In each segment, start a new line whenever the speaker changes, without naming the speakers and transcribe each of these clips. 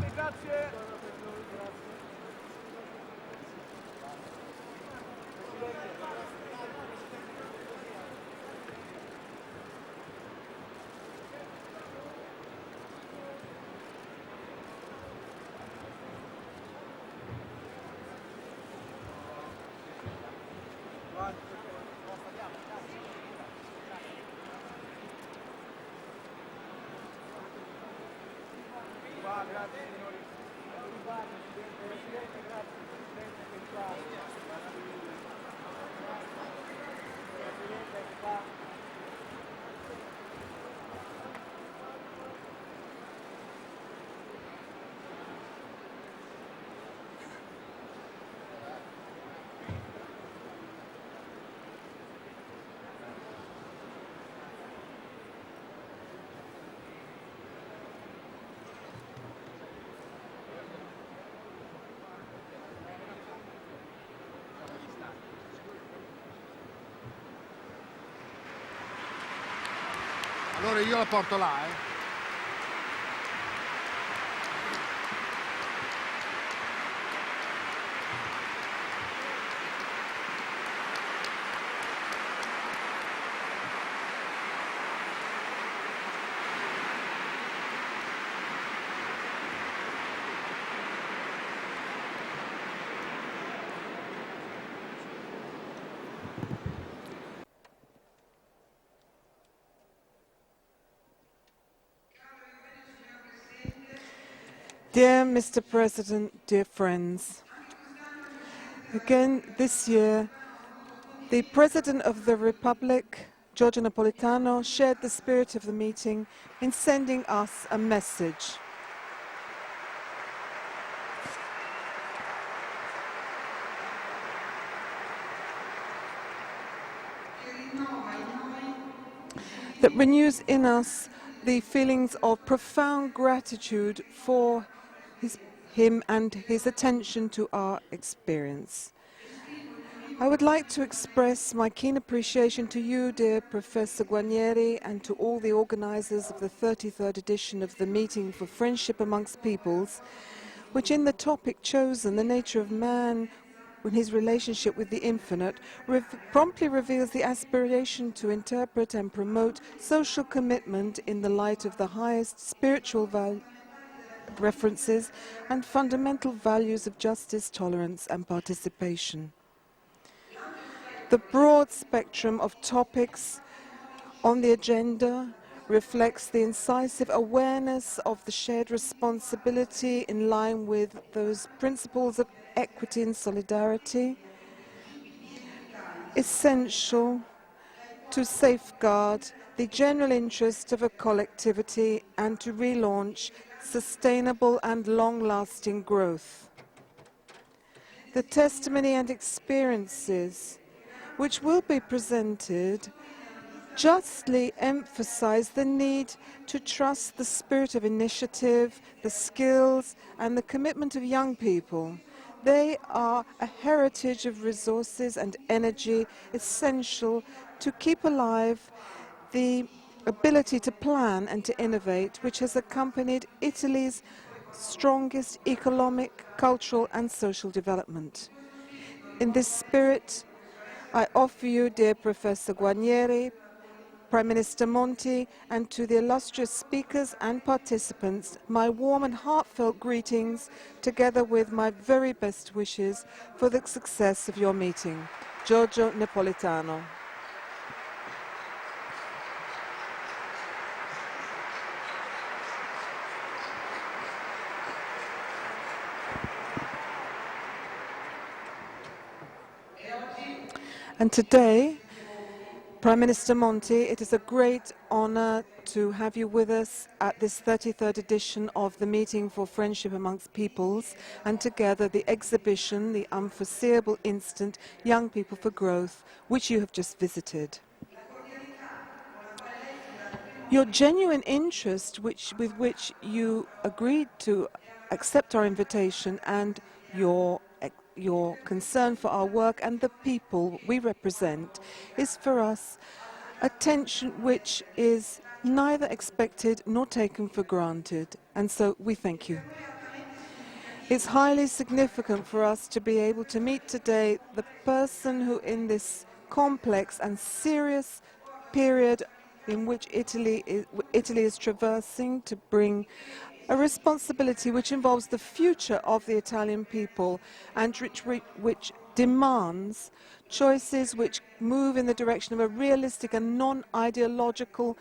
Presidente, grazie. Grazie signori. Presidente, grazie. Presidente, che fa. Presidente, che fa.
Allora io la porto là,
Dear Mr. President, dear friends, again this year, the President of the Republic, Giorgio Napolitano, shared the spirit of the meeting in sending us a message. That renews in us the feelings of profound gratitude for him and his attention to our experience. I would like to express my keen appreciation to you, dear Professor Guarnieri, and to all the organizers of the 33rd edition of the Meeting for Friendship Amongst Peoples, which in the topic chosen, the nature of man in his relationship with the infinite, promptly reveals the aspiration to interpret and promote social commitment in the light of the highest spiritual references and fundamental values of justice, tolerance and participation. The broad spectrum of topics on the agenda reflects the incisive awareness of the shared responsibility in line with those principles of equity and solidarity, essential to safeguard the general interest of a collectivity and to relaunch sustainable and long-lasting growth. The testimony and experiences which will be presented justly emphasize the need to trust the spirit of initiative, the skills and the commitment of young people. They are a heritage of resources and energy essential to keep alive the ability to plan and to innovate, which has accompanied Italy's strongest economic, cultural and social development. In this spirit, I offer you, dear Professor Guarnieri, Prime Minister Monti, and to the illustrious speakers and participants, my warm and heartfelt greetings, together with my very best wishes for the success of your meeting. Giorgio Napolitano. And today, Prime Minister Monti, it is a great honor to have you with us at this 33rd edition of the Meeting for Friendship Amongst Peoples, and together the exhibition, The Unforeseeable Instant, Young People for Growth, which you have just visited. Your genuine interest with which you agreed to accept our invitation, and your concern for our work and the people we represent is for us attention which is neither expected nor taken for granted, and so we thank you. It's highly significant for us to be able to meet today the person who, in this complex and serious period in which Italy is traversing, to bring a responsibility which involves the future of the Italian people and which demands choices which move in the direction of a realistic and non-ideological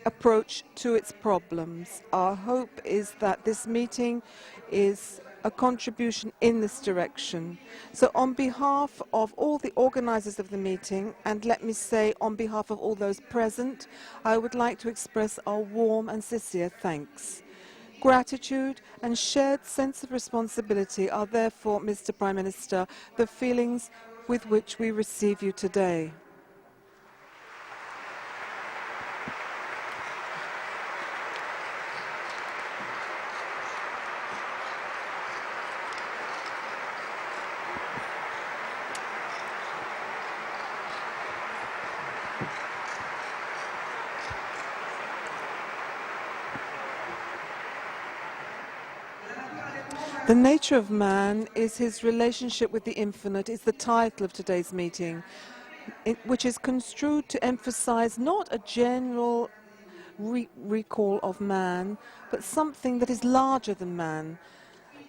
approach to its problems. Our hope is that this meeting is a contribution in this direction. So on behalf of all the organizers of the meeting, and let me say on behalf of all those present, I would like to express our warm and sincere thanks. Gratitude and shared sense of responsibility are therefore, Mr. Prime Minister, the feelings with which we receive you today. The nature of man is his relationship with the infinite is the title of today's meeting, which is construed to emphasize not a general recall of man, but something that is larger than man,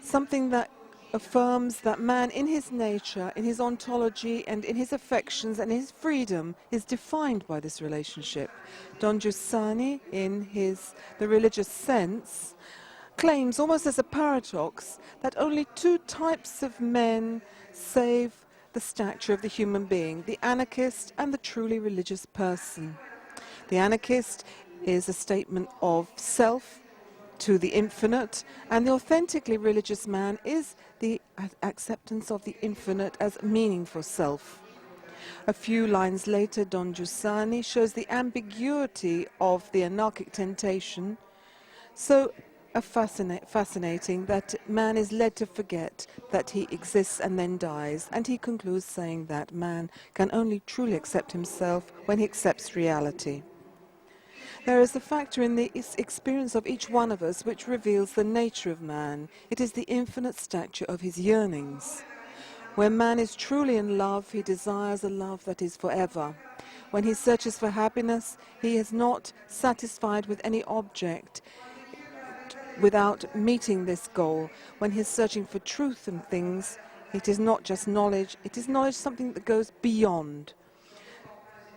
something that affirms that man in his nature, in his ontology, and in his affections and his freedom is defined by this relationship. Don Giussani, in the religious sense, claims, almost as a paradox, that only two types of men save the stature of the human being, the anarchist and the truly religious person. The anarchist is a statement of self to the infinite, and the authentically religious man is the acceptance of the infinite as meaning for self. A few lines later, Don Giussani shows the ambiguity of the anarchic temptation, so fascinating that man is led to forget that he exists and then dies, and he concludes saying that man can only truly accept himself when he accepts reality. There is a factor in the experience of each one of us which reveals the nature of man. It is the infinite stature of his yearnings. When man is truly in love, he desires a love that is forever. When he searches for happiness, he is not satisfied with any object without meeting this goal. When he's searching for truth in things, it is not just knowledge, it is knowledge something that goes beyond.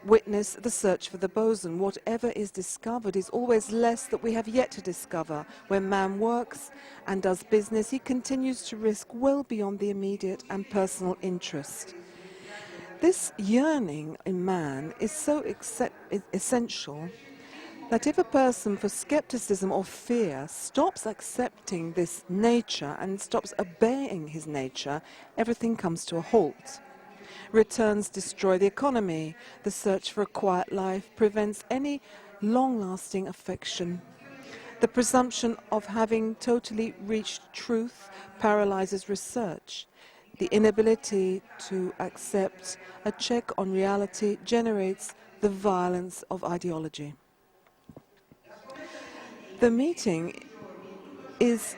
Witness the search for the boson. Whatever is discovered is always less that we have yet to discover. When man works and does business, he continues to risk well beyond the immediate and personal interest. This yearning in man is so essential that if a person, for skepticism or fear, stops accepting this nature and stops obeying his nature, everything comes to a halt. Returns destroy the economy. The search for a quiet life prevents any long-lasting affection. The presumption of having totally reached truth paralyzes research. The inability to accept a check on reality generates the violence of ideology. The meeting is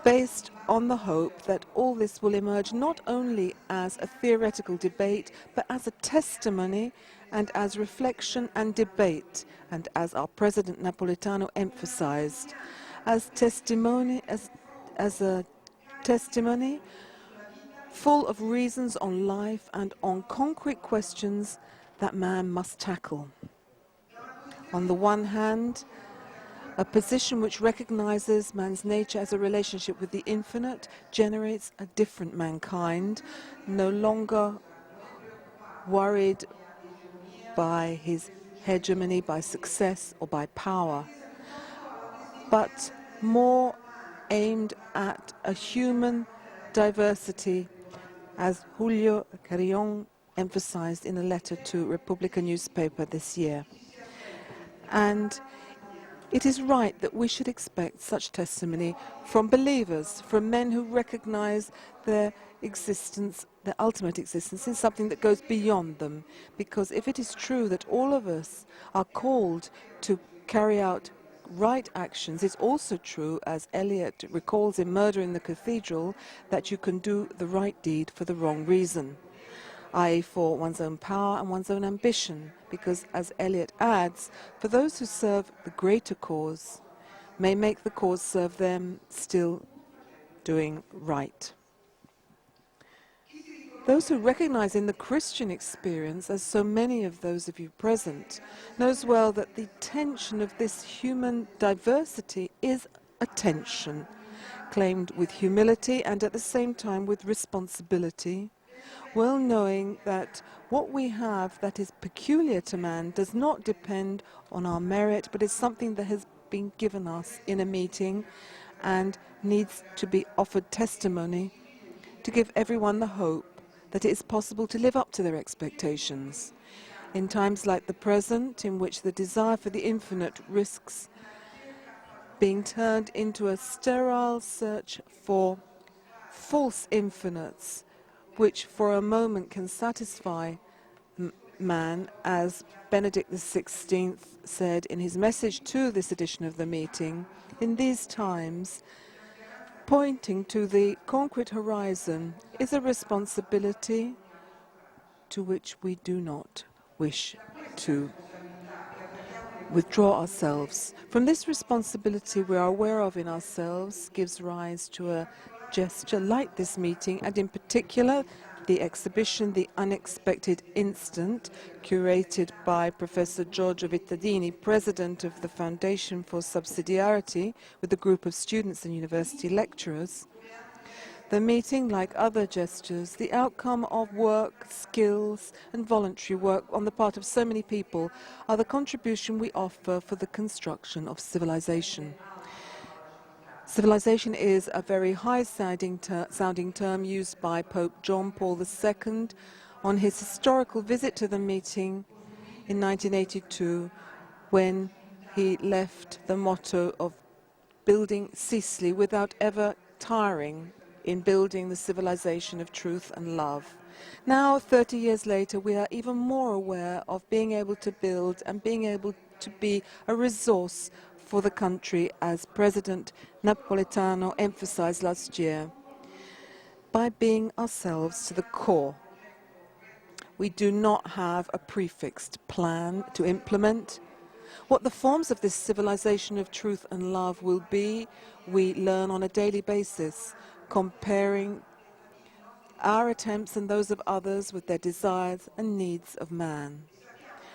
based on the hope that all this will emerge not only as a theoretical debate, but as a testimony and as reflection and debate, and as our President Napolitano emphasized, as a testimony full of reasons on life and on concrete questions that man must tackle. On the one hand, a position which recognizes man's nature as a relationship with the infinite generates a different mankind, no longer worried by his hegemony, by success, or by power, but more aimed at a human diversity, as Julio Carrión emphasized in a letter to Republica newspaper this year. And it is right that we should expect such testimony from believers, from men who recognize their existence, their ultimate existence, in something that goes beyond them. Because if it is true that all of us are called to carry out right actions, it's also true, as Eliot recalls in Murder in the Cathedral, that you can do the right deed for the wrong reason, i.e. for one's own power and one's own ambition, because, as Eliot adds, for those who serve the greater cause may make the cause serve them, still doing right. Those who recognize in the Christian experience, as so many of those of you present, knows well that the tension of this human diversity is a tension, claimed with humility and at the same time with responsibility, well knowing that what we have that is peculiar to man does not depend on our merit, but is something that has been given us in a meeting and needs to be offered testimony to give everyone the hope that it is possible to live up to their expectations. In times like the present, in which the desire for the infinite risks being turned into a sterile search for false infinites, which for a moment can satisfy man, as Benedict XVI said in his message to this edition of the meeting, in these times, pointing to the concrete horizon is a responsibility to which we do not wish to withdraw ourselves. From this responsibility we are aware of in ourselves gives rise to a gesture like this meeting, and in particular the exhibition The Unexpected Instant, curated by Professor Giorgio Vittadini, president of the Foundation for Sussidiarietà, with a group of students and university lecturers. The meeting, like other gestures, the outcome of work, skills, and voluntary work on the part of so many people, are the contribution we offer for the construction of civilization. Civilization is a very high-sounding term used by Pope John Paul II on his historical visit to the meeting in 1982, when he left the motto of building ceaselessly without ever tiring in building the civilization of truth and love. Now, 30 years later, we are even more aware of being able to build and being able to be a resource for the country, as President Napolitano emphasized last year, by being ourselves to the core. We do not have a prefixed plan to implement. What the forms of this civilization of truth and love will be, we learn on a daily basis, comparing our attempts and those of others with their desires and needs of man.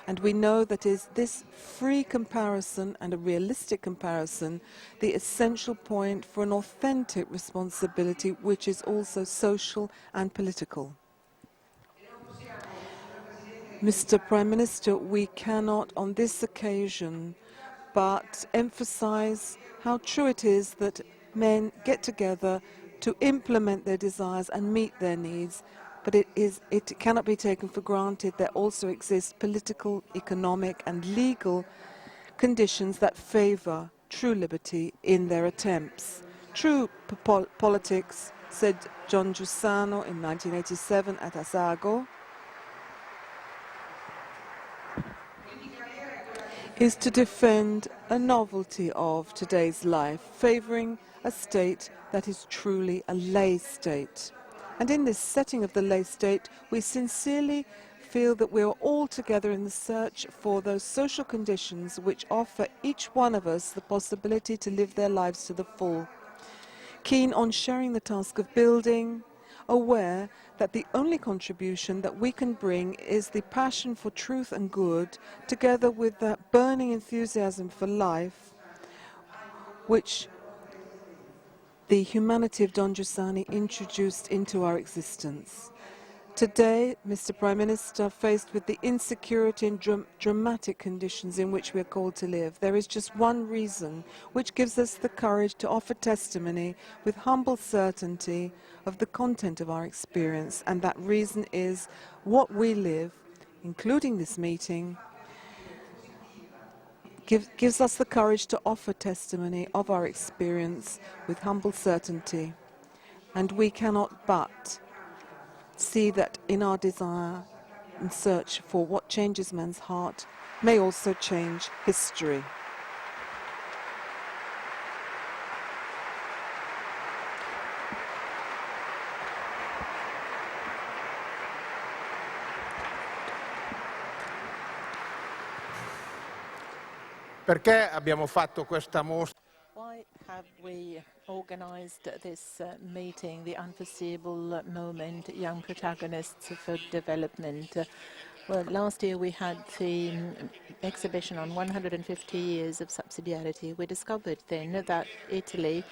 And we know that is this free comparison and a realistic comparison the essential point for an authentic responsibility, which is also social and political. Mr. Prime Minister, we cannot on this occasion but emphasize how true it is that men get together to implement their desires and meet their needs, but it cannot be taken for granted there also exist political, economic and legal conditions that favor true liberty in their attempts. True politics, said John Giussano in 1987 at Asago, is to defend a novelty of today's life, favoring a state that is truly a lay state. And in this setting of the lay state, we sincerely feel that we are all together in the search for those social conditions which offer each one of us the possibility to live their lives to the full. Keen on sharing the task of building, aware that the only contribution that we can bring is the passion for truth and good, together with that burning enthusiasm for life, which the humanity of Don Giussani introduced into our existence. Today, Mr. Prime Minister, faced with the insecurity and dramatic conditions in which we are called to live, there is just one reason which gives us the courage to offer testimony with humble certainty of the content of our experience, and that reason is what we live, including this meeting, gives us the courage to offer testimony of our experience with humble certainty. And we cannot but see that in our desire and search for what changes man's heart may also change history.
Perché abbiamo fatto questa mostra?
Why have we organized this meeting, the unforeseeable moment, young protagonists for development? Well, last year we had the exhibition on 150 years of subsidiarity. We discovered then that Italy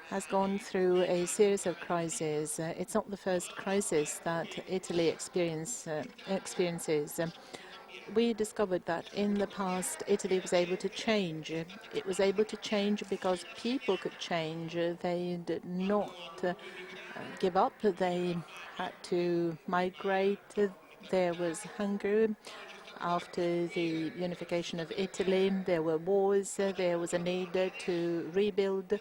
has gone through a series of crises. It's not the first crisis that Italy experiences. We discovered that in the past, Italy was able to change. It was able to change because people could change. They did not give up. They had to migrate. There was hunger. After the unification of Italy, there were wars. There was a need to rebuild.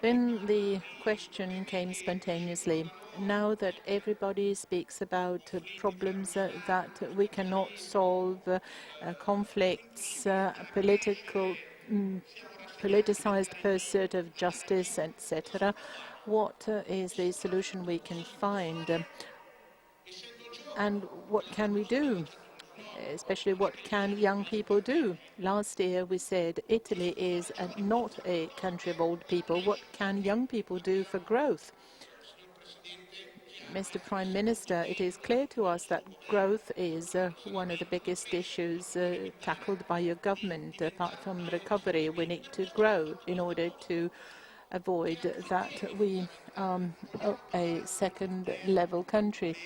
Then the question came spontaneously. Now that everybody speaks about problems that we cannot solve, conflicts, politicized pursuit of justice, etc., what is the solution we can find? And what can we do? Especially what can young people do? Last year we said Italy is not a country of old people. What can young people do for growth? Mr. Prime Minister, it is clear to us that growth is one of the biggest issues tackled by your government. Apart from recovery, we need to grow in order to avoid that we a second-level country.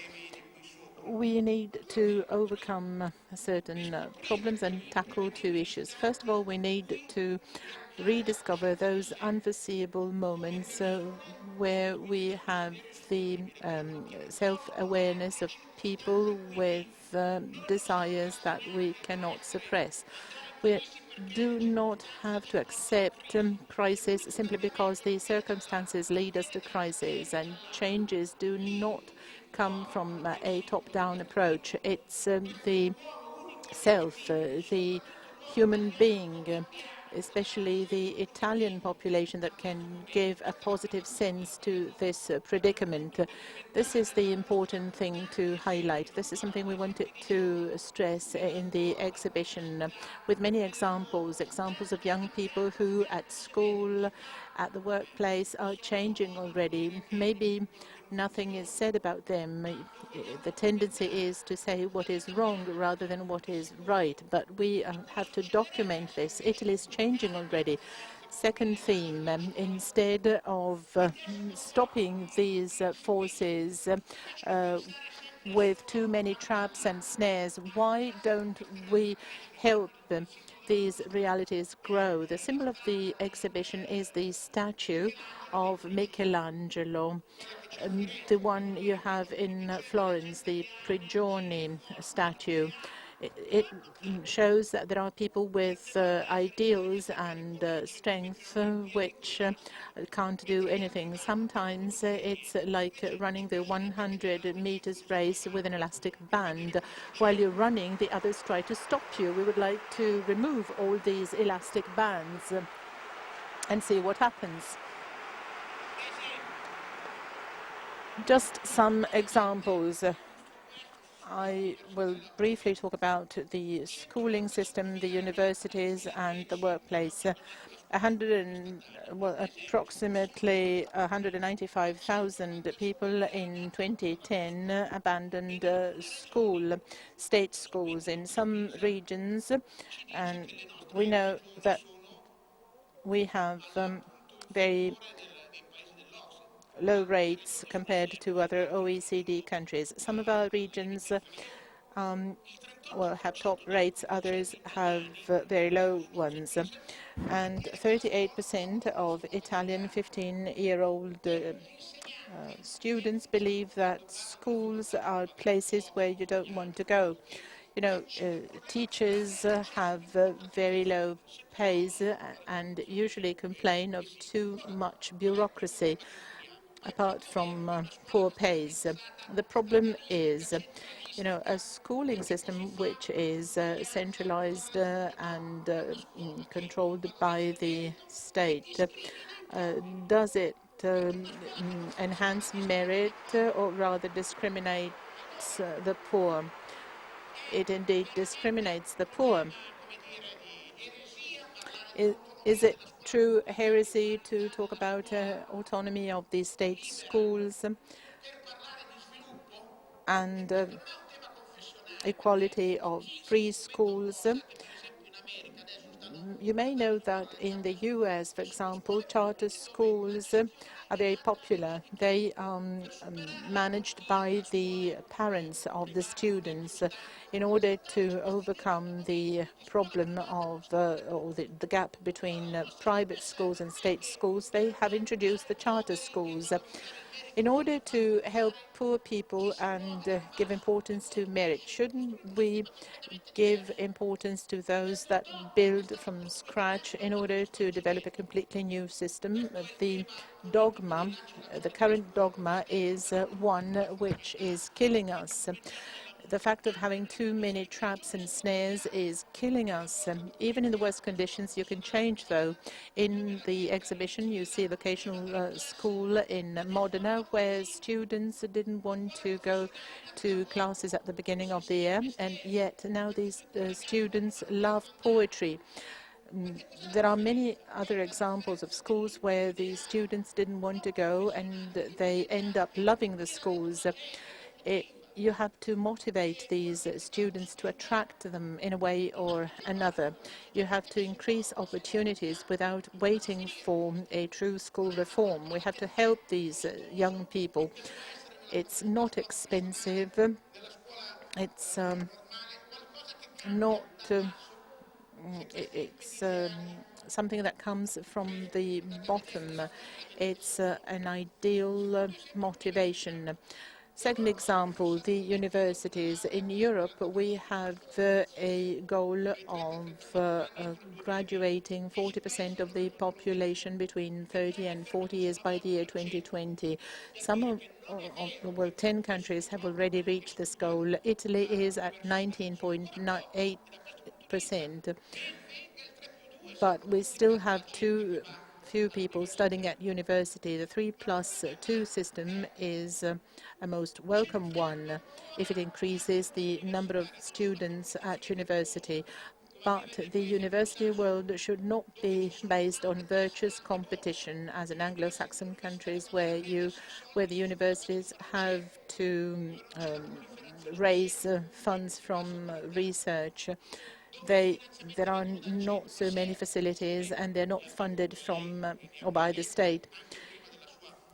We need to overcome certain problems and tackle two issues. First of all, we need to rediscover those unforeseeable moments where we have the self-awareness of people with desires that we cannot suppress. We do not have to accept crisis simply because the circumstances lead us to crisis, and changes do not come from a top-down approach. It's the self, the human being, especially the Italian population, that can give a positive sense to this predicament. This is the important thing to highlight. This is something we wanted to stress in the exhibition with many examples of young people who at school, at the workplace are changing already. Maybe nothing is said about them. The tendency is to say what is wrong rather than what is right, but we have to document this. Italy is changing already. Second theme, instead of stopping these forces with too many traps and snares, why don't we help these realities grow? The symbol of the exhibition is the statue of Michelangelo, the one you have in Florence, the Prigioni statue. It shows that there are people with ideals and strength which can't do anything. Sometimes it's like running the 100 meters race with an elastic band. While you're running, the others try to stop you. We would like to remove all these elastic bands and see what happens. Just some examples. I will briefly talk about the schooling system, the universities, and the workplace. Approximately 195,000 people in 2010 abandoned school, state schools in some regions, and we know that we have very low rates compared to other OECD countries. Some of our regions have top rates, others have very low ones. And 38% of Italian 15-year-old students believe that schools are places where you don't want to go. You know, teachers have very low pays and usually complain of too much bureaucracy apart from poor pays. The problem is, you know, a schooling system which is centralized and controlled by the state. Does it enhance merit or rather discriminates the poor? It indeed discriminates the poor. Is it true heresy to talk about autonomy of the state schools and equality of free schools? You may know that in the US, for example, charter schools are very popular. They are managed by the parents of the students in order to overcome the problem of or the gap between private schools and state schools. They have introduced the charter schools in order to help poor people and give importance to merit. Shouldn't we give importance to those that build from scratch in order to develop a completely new system? The dogma, the current dogma is one which is killing us. The fact of having too many traps and snares is killing us. Even in the worst conditions, you can change, though. In the exhibition, you see a vocational school in Modena where students didn't want to go to classes at the beginning of the year, and yet now these students love poetry. There are many other examples of schools where the students didn't want to go and they end up loving the schools. You have to motivate these students to attract them in a way or another. You have to increase opportunities without waiting for a true school reform. We have to help these young people. It's not expensive. It's not. It's something that comes from the bottom. It's an ideal motivation. Second example, the universities. In Europe, we have a goal of graduating 40% of the population between 30 and 40 years by the year 2020. Some of, 10 countries have already reached this goal. Italy is at 19.8%, but we still have too few people studying at university. The 3+2 system is a most welcome one if it increases the number of students at university. But the university world should not be based on virtuous competition as in Anglo-Saxon countries where the universities have to raise funds from research. There are not so many facilities and they're not funded from or by the state.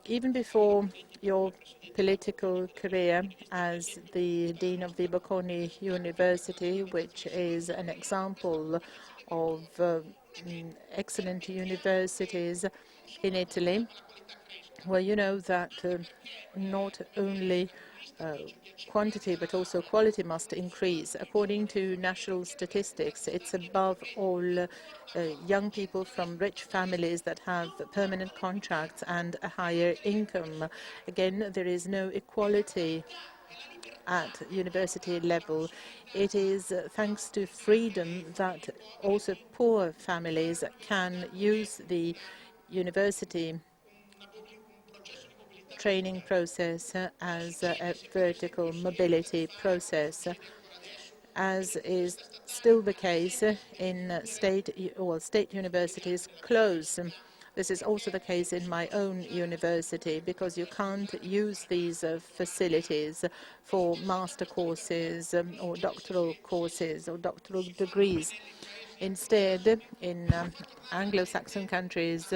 Even before your political career as the Dean of the Bocconi University, which is an example of excellent universities in Italy, well, you know that not only quantity but also quality must increase. According to national statistics, it's above all young people from rich families that have permanent contracts and a higher income. Again, there is no equality at university level. It is thanks to freedom that also poor families can use the university training process as a vertical mobility process, as is still the case in state universities close. This is also the case in my own university because you can't use these facilities for master courses or doctoral courses or doctoral degrees. Instead, in Anglo-Saxon countries,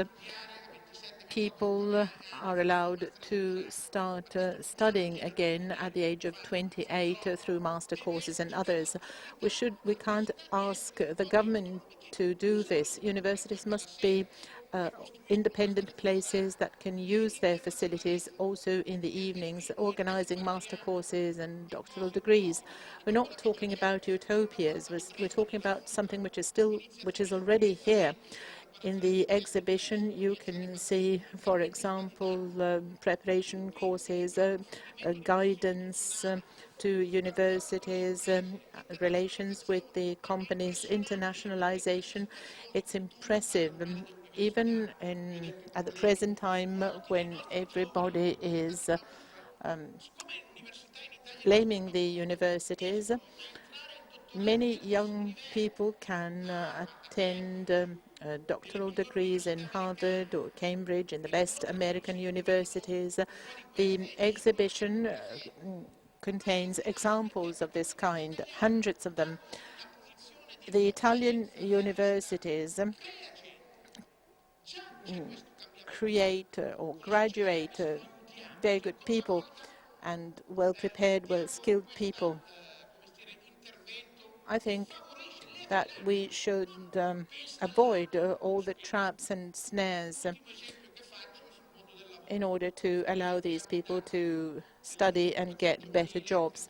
people are allowed to start studying again at the age of 28 through master courses and others. We can't ask the government to do this. Universities must be independent places that can use their facilities also in the evenings, organizing master courses and doctoral degrees. We're not talking about utopias. We're talking about something which is already here. In the exhibition, you can see, for example, preparation courses, guidance to universities, relations with the companies, internationalization. It's impressive. Even at the present time, when everybody is blaming the universities, many young people can attend doctoral degrees in Harvard or Cambridge, in the best American universities. The exhibition contains examples of this kind, hundreds of them. The Italian universities create or graduate very good people and well-prepared, well-skilled people. I think that we should avoid all the traps and snares in order to allow these people to study and get better jobs.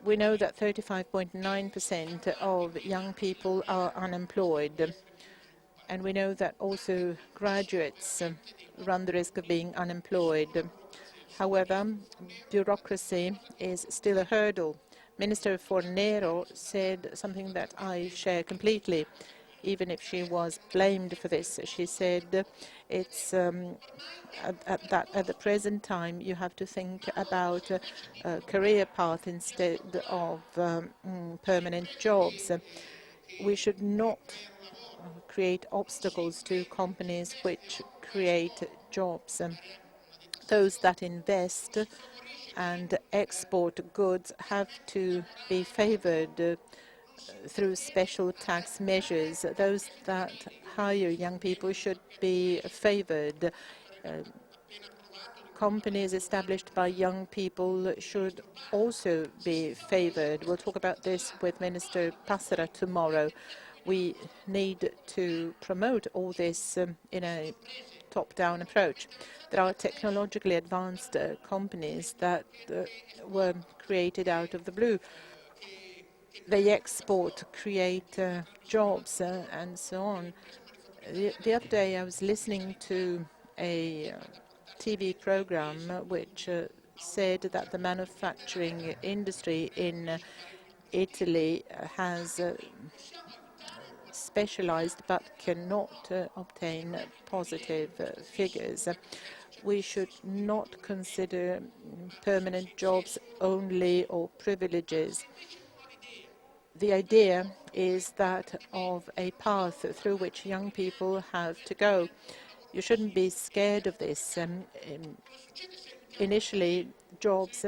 We know that 35.9% of young people are unemployed, and we know that also graduates run the risk of being unemployed. However, bureaucracy is still a hurdle. Minister Fornero said something that I share completely, even if she was blamed for this. She said it's at the present time you have to think about a career path instead of permanent jobs. We should not create obstacles to companies which create jobs. Those that invest and export goods have to be favored through special tax measures. Those that hire young people should be favored. Companies established by young people should also be favored. We'll talk about this with Minister Passera tomorrow. We need to promote all this in a top-down approach. There are technologically advanced companies that were created out of the blue. They export, create jobs, and so on. The other day I was listening to a TV program which said that the manufacturing industry in Italy has specialized but cannot obtain positive figures. We should not consider permanent jobs only or privileges. The idea is that of a path through which young people have to go. You shouldn't be scared of this. Initially, jobs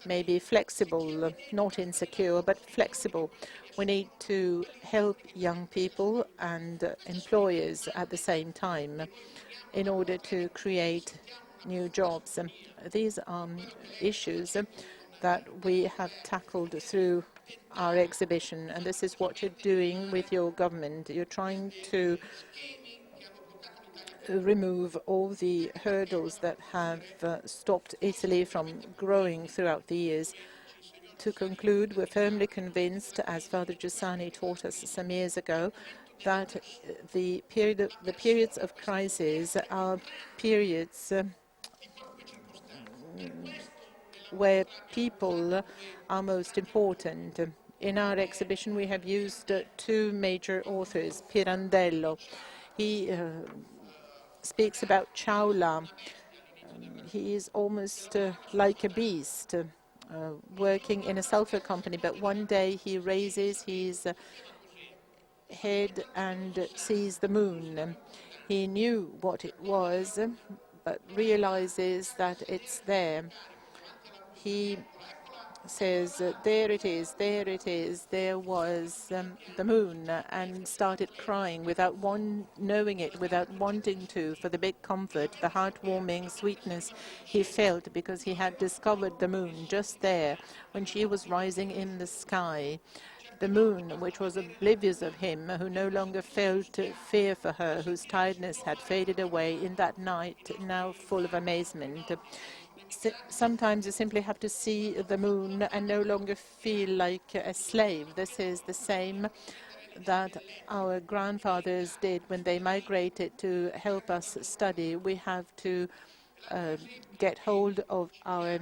may be flexible, not insecure, but flexible. We need to help young people and employers at the same time in order to create new jobs. These are issues that we have tackled through our exhibition, and this is what you're doing with your government. You're trying to remove all the hurdles that have stopped Italy from growing throughout the years. To conclude, we're firmly convinced, as Father Giussani taught us some years ago, that the periods of crisis are periods where people are most important. In our exhibition, we have used two major authors, Pirandello. He speaks about Ciaula. He is almost like a beast, working in a sulfur company, but one day he raises his head and sees the moon. He knew what it was, but realizes that it's there. He says, there it is, there it is. There was the moon, and started crying without knowing it, without wanting to, for the big comfort, the heartwarming sweetness he felt because he had discovered the moon just there when she was rising in the sky. The moon, which was oblivious of him, who no longer felt fear for her, whose tiredness had faded away in that night, now full of amazement. Sometimes you simply have to see the moon and no longer feel like a slave. This is the same that our grandfathers did when they migrated to help us study. We have to get hold of our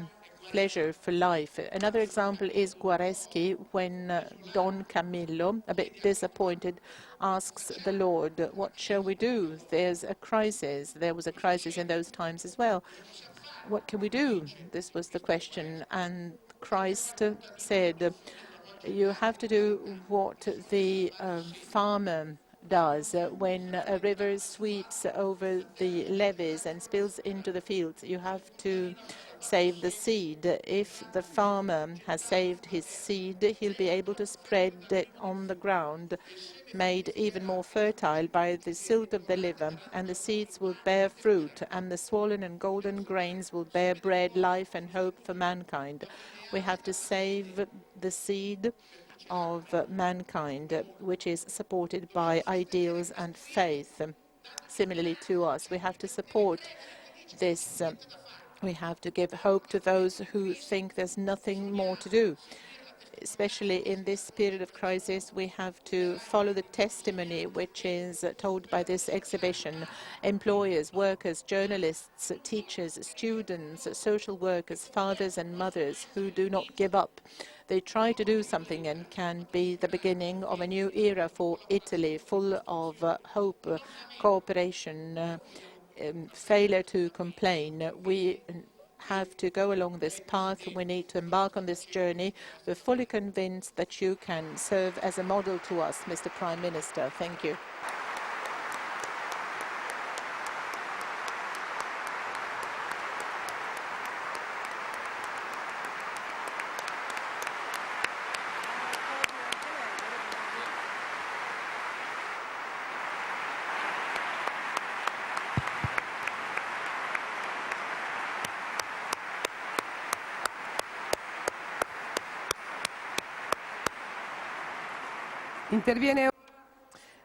pleasure for life. Another example is Guarnieri, when Don Camillo, a bit disappointed, asks the Lord, what shall we do? There's a crisis. There was a crisis in those times as well. What can we do? This was the question. And Christ said, you have to do what the farmer does when a river sweeps over the levees and spills into the fields. You have to save the seed. If the farmer has saved his seed, he'll be able to spread it on the ground, made even more fertile by the silt of the river, and the seeds will bear fruit, and the swollen and golden grains will bear bread, life, and hope for mankind. We have to save the seed of mankind, which is supported by ideals and faith. Similarly to us, we have to support this. We have to give hope to those who think there's nothing more to do. Especially in this period of crisis, we have to follow the testimony which is told by this exhibition. Employers, workers, journalists, teachers, students, social workers, fathers and mothers who do not give up. They try to do something and can be the beginning of a new era for Italy, full of hope, cooperation, failure to complain. We have to go along this path. We need to embark on this journey. We're fully convinced that you can serve as a model to us, Mr. Prime Minister. Thank you.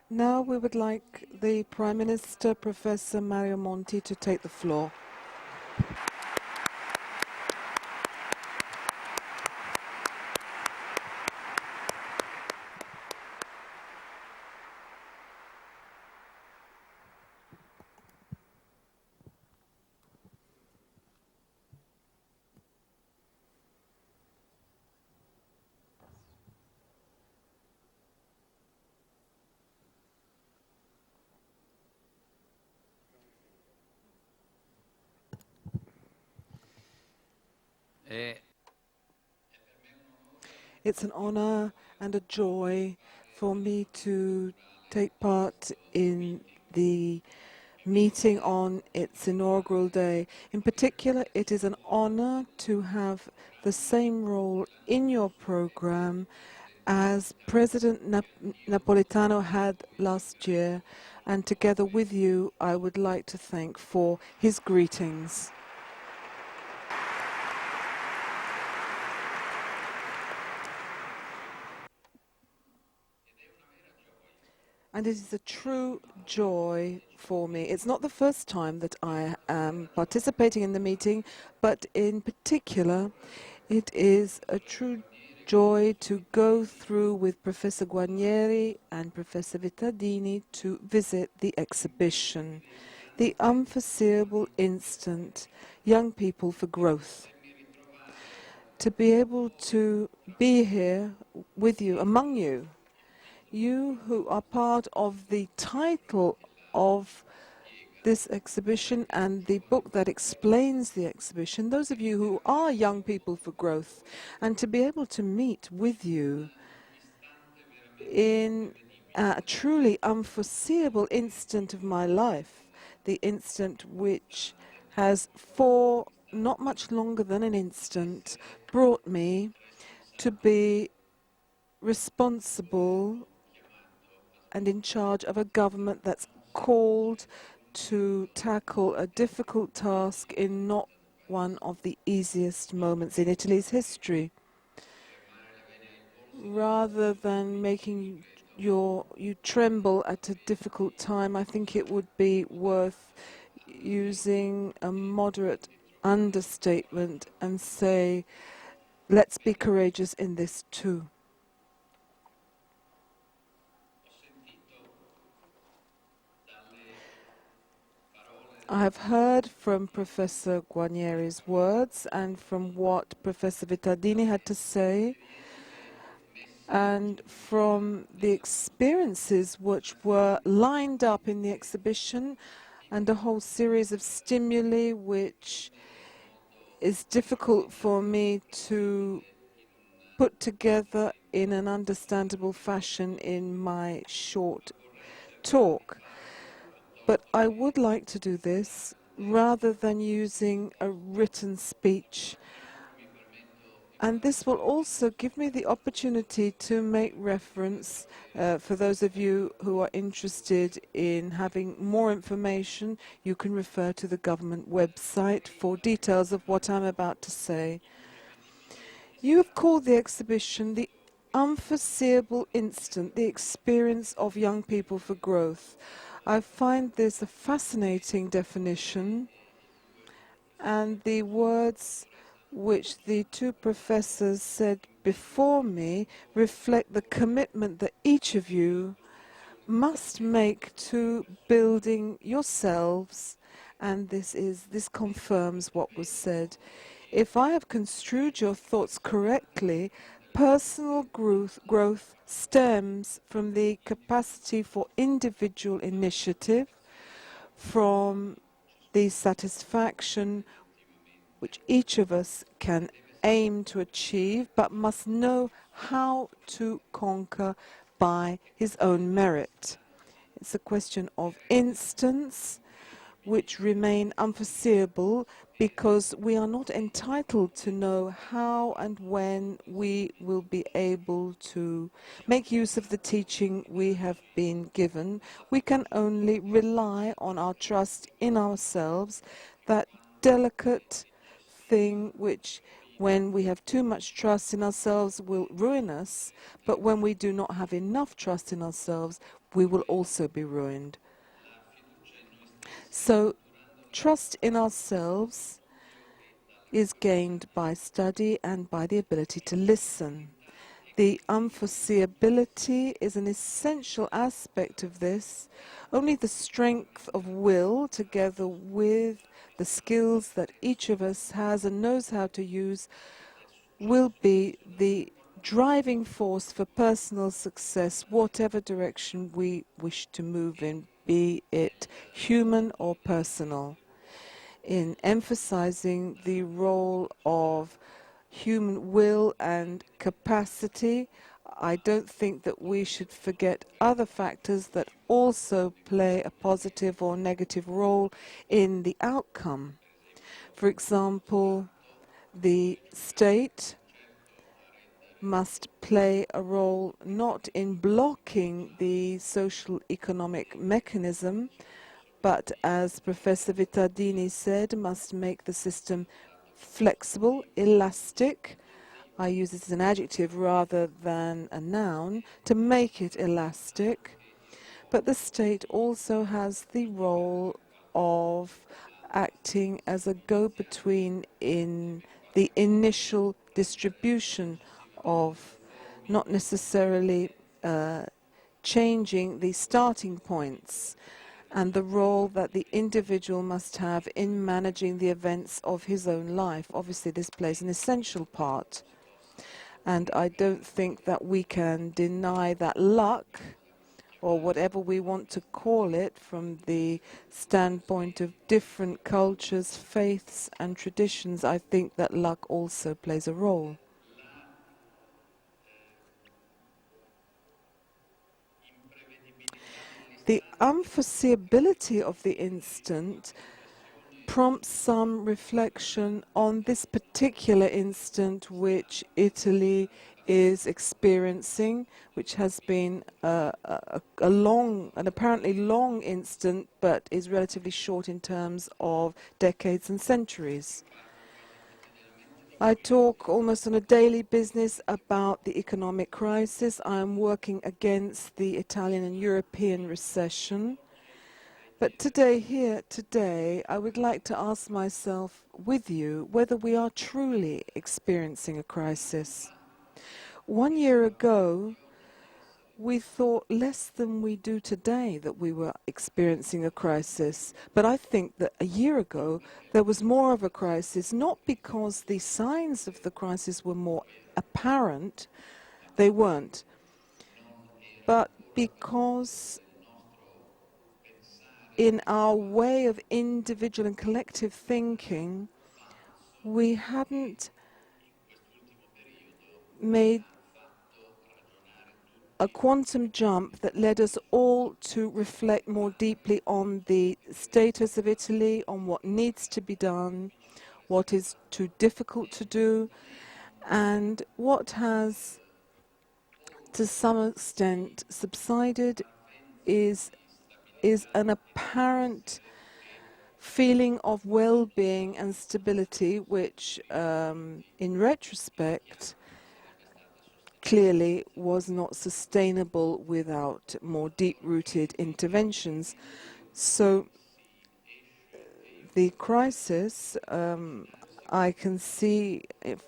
Now we would like the Prime Minister, Professor Mario Monti, to take the floor. It's an honor and a joy for me to take part in the meeting on its inaugural day. In particular, it is an honor to have the same role in your program as President Napolitano had last year, and together with you, I would like to thank for his greetings. And it is a true joy for me. It's not the first time that I am participating in the meeting, but in particular, it is a true joy to go through with Professor Guarnieri and Professor Vittadini to visit the exhibition, The Unforeseeable Instant, Young People for Growth. To be able to be here with you, among you, you who are part of the title of this exhibition and the book that explains the exhibition, those of you who are young people for growth, and to be able to meet with you in a truly unforeseeable instant of my life, the instant which has for not much longer than an instant brought me to be responsible and in charge of a government that's called to tackle a difficult task in not one of the easiest moments in Italy's history. Rather than making you tremble at a difficult time, I think it would be worth using a moderate understatement and say, let's be courageous in this too. I have heard from Professor Guarnieri's words and from what Professor Vittadini had to say, and from the experiences which were lined up in the exhibition and a whole series of stimuli which is difficult for me to put together in an understandable fashion in my short talk. But I would like to do this rather than using a written speech. And this will also give me the opportunity to make reference, for those of you who are interested in having more information, you can refer to the government website for details of what I'm about to say. You have called the exhibition the unforeseeable instant, the experience of young people for growth. I find this a fascinating definition, and the words which the two professors said before me reflect the commitment that each of you must make to building yourselves, and this confirms what was said. If I have construed your thoughts correctly, personal growth stems from the capacity for individual initiative, from the satisfaction which each of us can aim to achieve, but must know how to conquer by his own merit. It's a question of instance, which remain unforeseeable because we are not entitled to know how and when we will be able to make use of the teaching we have been given. We can only rely on our trust in ourselves, that delicate thing which, when we have too much trust in ourselves, will ruin us, but when we do not have enough trust in ourselves, we will also be ruined. So, trust in ourselves is gained by study and by the ability to listen. The unforeseeability is an essential aspect of this. Only the strength of will, together with the skills that each of us has and knows how to use, will be the driving force for personal success, whatever direction we wish to move in, be it human or personal. In emphasizing the role of human will and capacity, I don't think that we should forget other factors that also play a positive or negative role in the outcome. For example, the state must play a role not in blocking the social economic mechanism, but, as Professor Vittadini said, must make the system flexible, elastic. I use it as an adjective rather than a noun, to make it elastic. But the state also has the role of acting as a go-between in the initial distribution of, not necessarily changing the starting points, and the role that the individual must have in managing the events of his own life. Obviously, this plays an essential part. And I don't think that we can deny that luck, or whatever we want to call it, from the standpoint of different cultures, faiths, and traditions. I think that luck also plays a role. The unforeseeability of the instant prompts some reflection on this particular instant which Italy is experiencing, which has been a long, an apparently long instant, but is relatively short in terms of decades and centuries. I talk almost on a daily basis about the economic crisis. I am working against the Italian and European recession. But today, I would like to ask myself with you whether we are truly experiencing a crisis. 1 year ago, we thought less than we do today that we were experiencing a crisis. But I think that a year ago, there was more of a crisis, not because the signs of the crisis were more apparent, they weren't, but because in our way of individual and collective thinking, we hadn't made a quantum jump that led us all to reflect more deeply on the status of Italy, on what needs to be done, what is too difficult to do, and what has, to some extent, subsided is an apparent feeling of well-being and stability, which, in retrospect, clearly was not sustainable without more deep-rooted interventions. So the crisis, I can see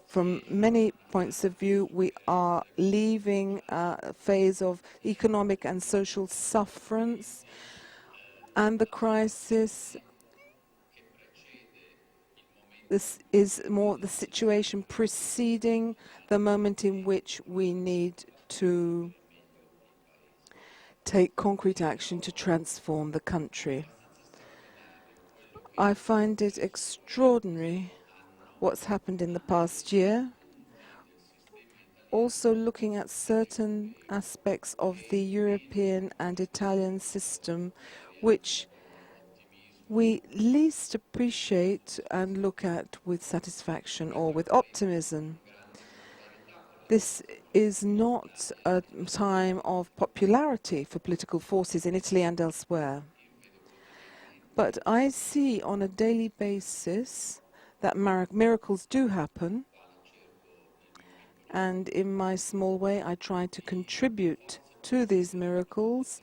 from many points of view, we are leaving a phase of economic and social sufferance, and the crisis, this is more the situation preceding the moment in which we need to take concrete action to transform the country. I find it extraordinary what's happened in the past year. Also looking at certain aspects of the European and Italian system, which we least appreciate and look at with satisfaction or with optimism. This is not a time of popularity for political forces in Italy and elsewhere. But I see on a daily basis that miracles do happen, and in my small way I try to contribute to these miracles,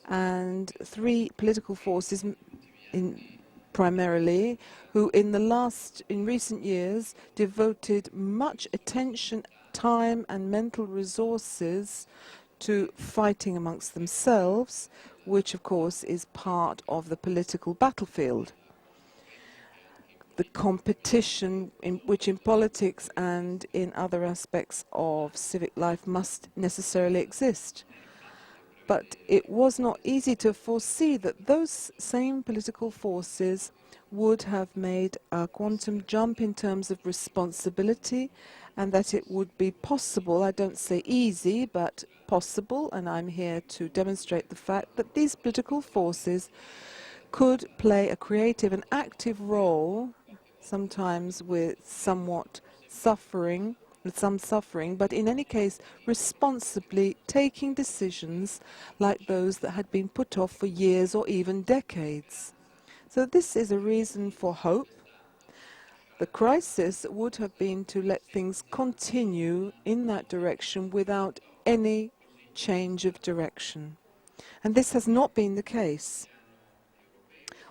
and three political forces primarily, who in recent years devoted much attention, time and mental resources to fighting amongst themselves, which of course is part of the political battlefield. The competition which in politics and in other aspects of civic life must necessarily exist. But it was not easy to foresee that those same political forces would have made a quantum jump in terms of responsibility, and that it would be possible, I don't say easy, but possible, and I'm here to demonstrate the fact that these political forces could play a creative and active role, sometimes with somewhat suffering, but in any case responsibly taking decisions like those that had been put off for years or even decades. So this is a reason for hope. The crisis would have been to let things continue in that direction without any change of direction. And this has not been the case.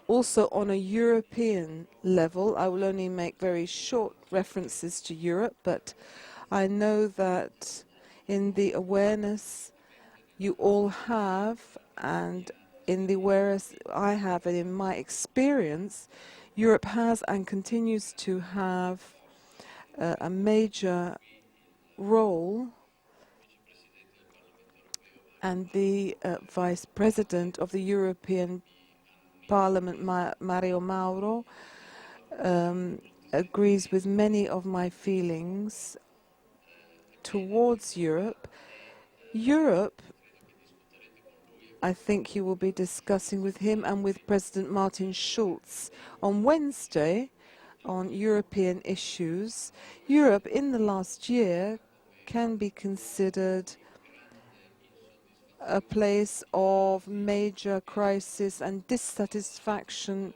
Also, on a European level, I will only make very short references to Europe, but I know that in the awareness you all have, and in the awareness I have, and in my experience, Europe has and continues to have a major role, and the Vice President of the European Parliament, Mario Mauro, agrees with many of my feelings towards Europe. Europe, I think you will be discussing with him and with President Martin Schulz on Wednesday on European issues. Europe in the last year can be considered a place of major crisis and dissatisfaction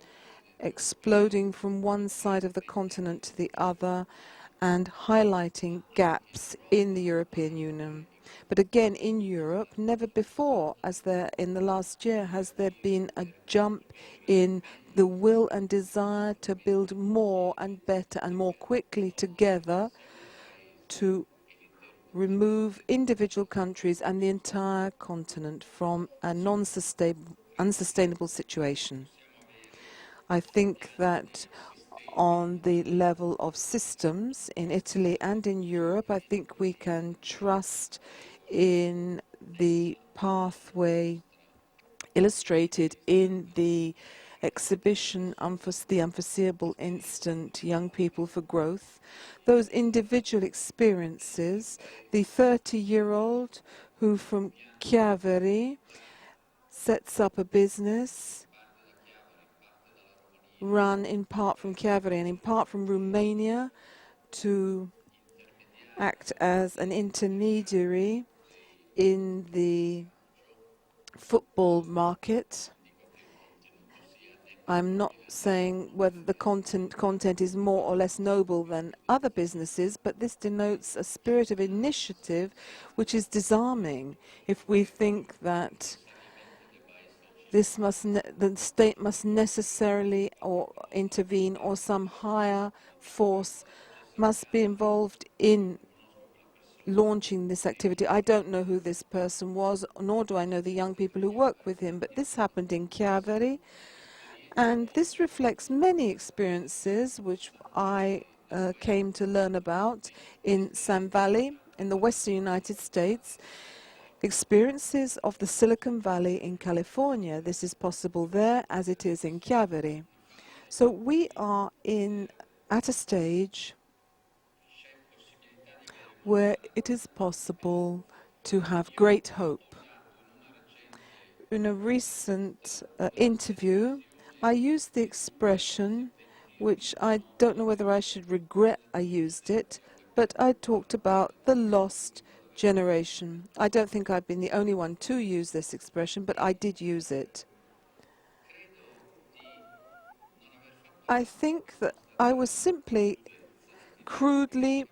exploding from one side of the continent to the other and highlighting gaps in the European Union. But again, in Europe, never before, as there in the last year, has there been a jump in the will and desire to build more and better and more quickly together to remove individual countries and the entire continent from a unsustainable situation. I think that on the level of systems in Italy and in Europe, I think we can trust in the pathway illustrated in the exhibition, The Unforeseeable Instant, Young People for Growth. Those individual experiences, the 30-year-old who from Chiavari sets up a business run in part from Chiavari and in part from Romania to act as an intermediary in the football market. I'm not saying whether the content is more or less noble than other businesses, but this denotes a spirit of initiative which is disarming if we think that the state must necessarily or intervene, or some higher force must be involved in launching this activity. I don't know who this person was, nor do I know the young people who work with him, but this happened in Chiavari, and this reflects many experiences which I came to learn about in Sun Valley, in the western United States, experiences of the Silicon Valley in California. This is possible there as it is in Chiavari. So we are at a stage where it is possible to have great hope. In a recent interview, I used the expression, which I don't know whether I should regret I used it, but I talked about the lost generation. I don't think I've been the only one to use this expression, but I did use it. I think that I was simply crudely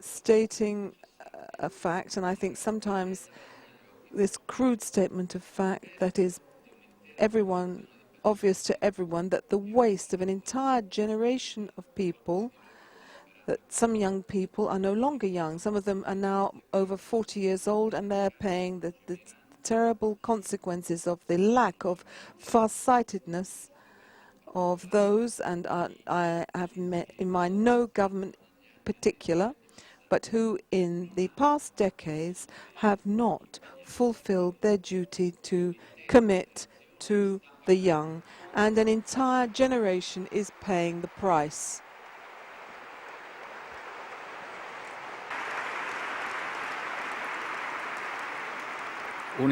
stating a fact, and I think sometimes this crude statement of fact that is obvious to everyone, that the waste of an entire generation of people, that some young people are no longer young. Some of them are now over 40 years old, and they're paying the terrible consequences of the lack of farsightedness of those, and I have met in mind no government particular, but who in the past decades have not fulfilled their duty to commit to the young, and an entire generation is paying the price. An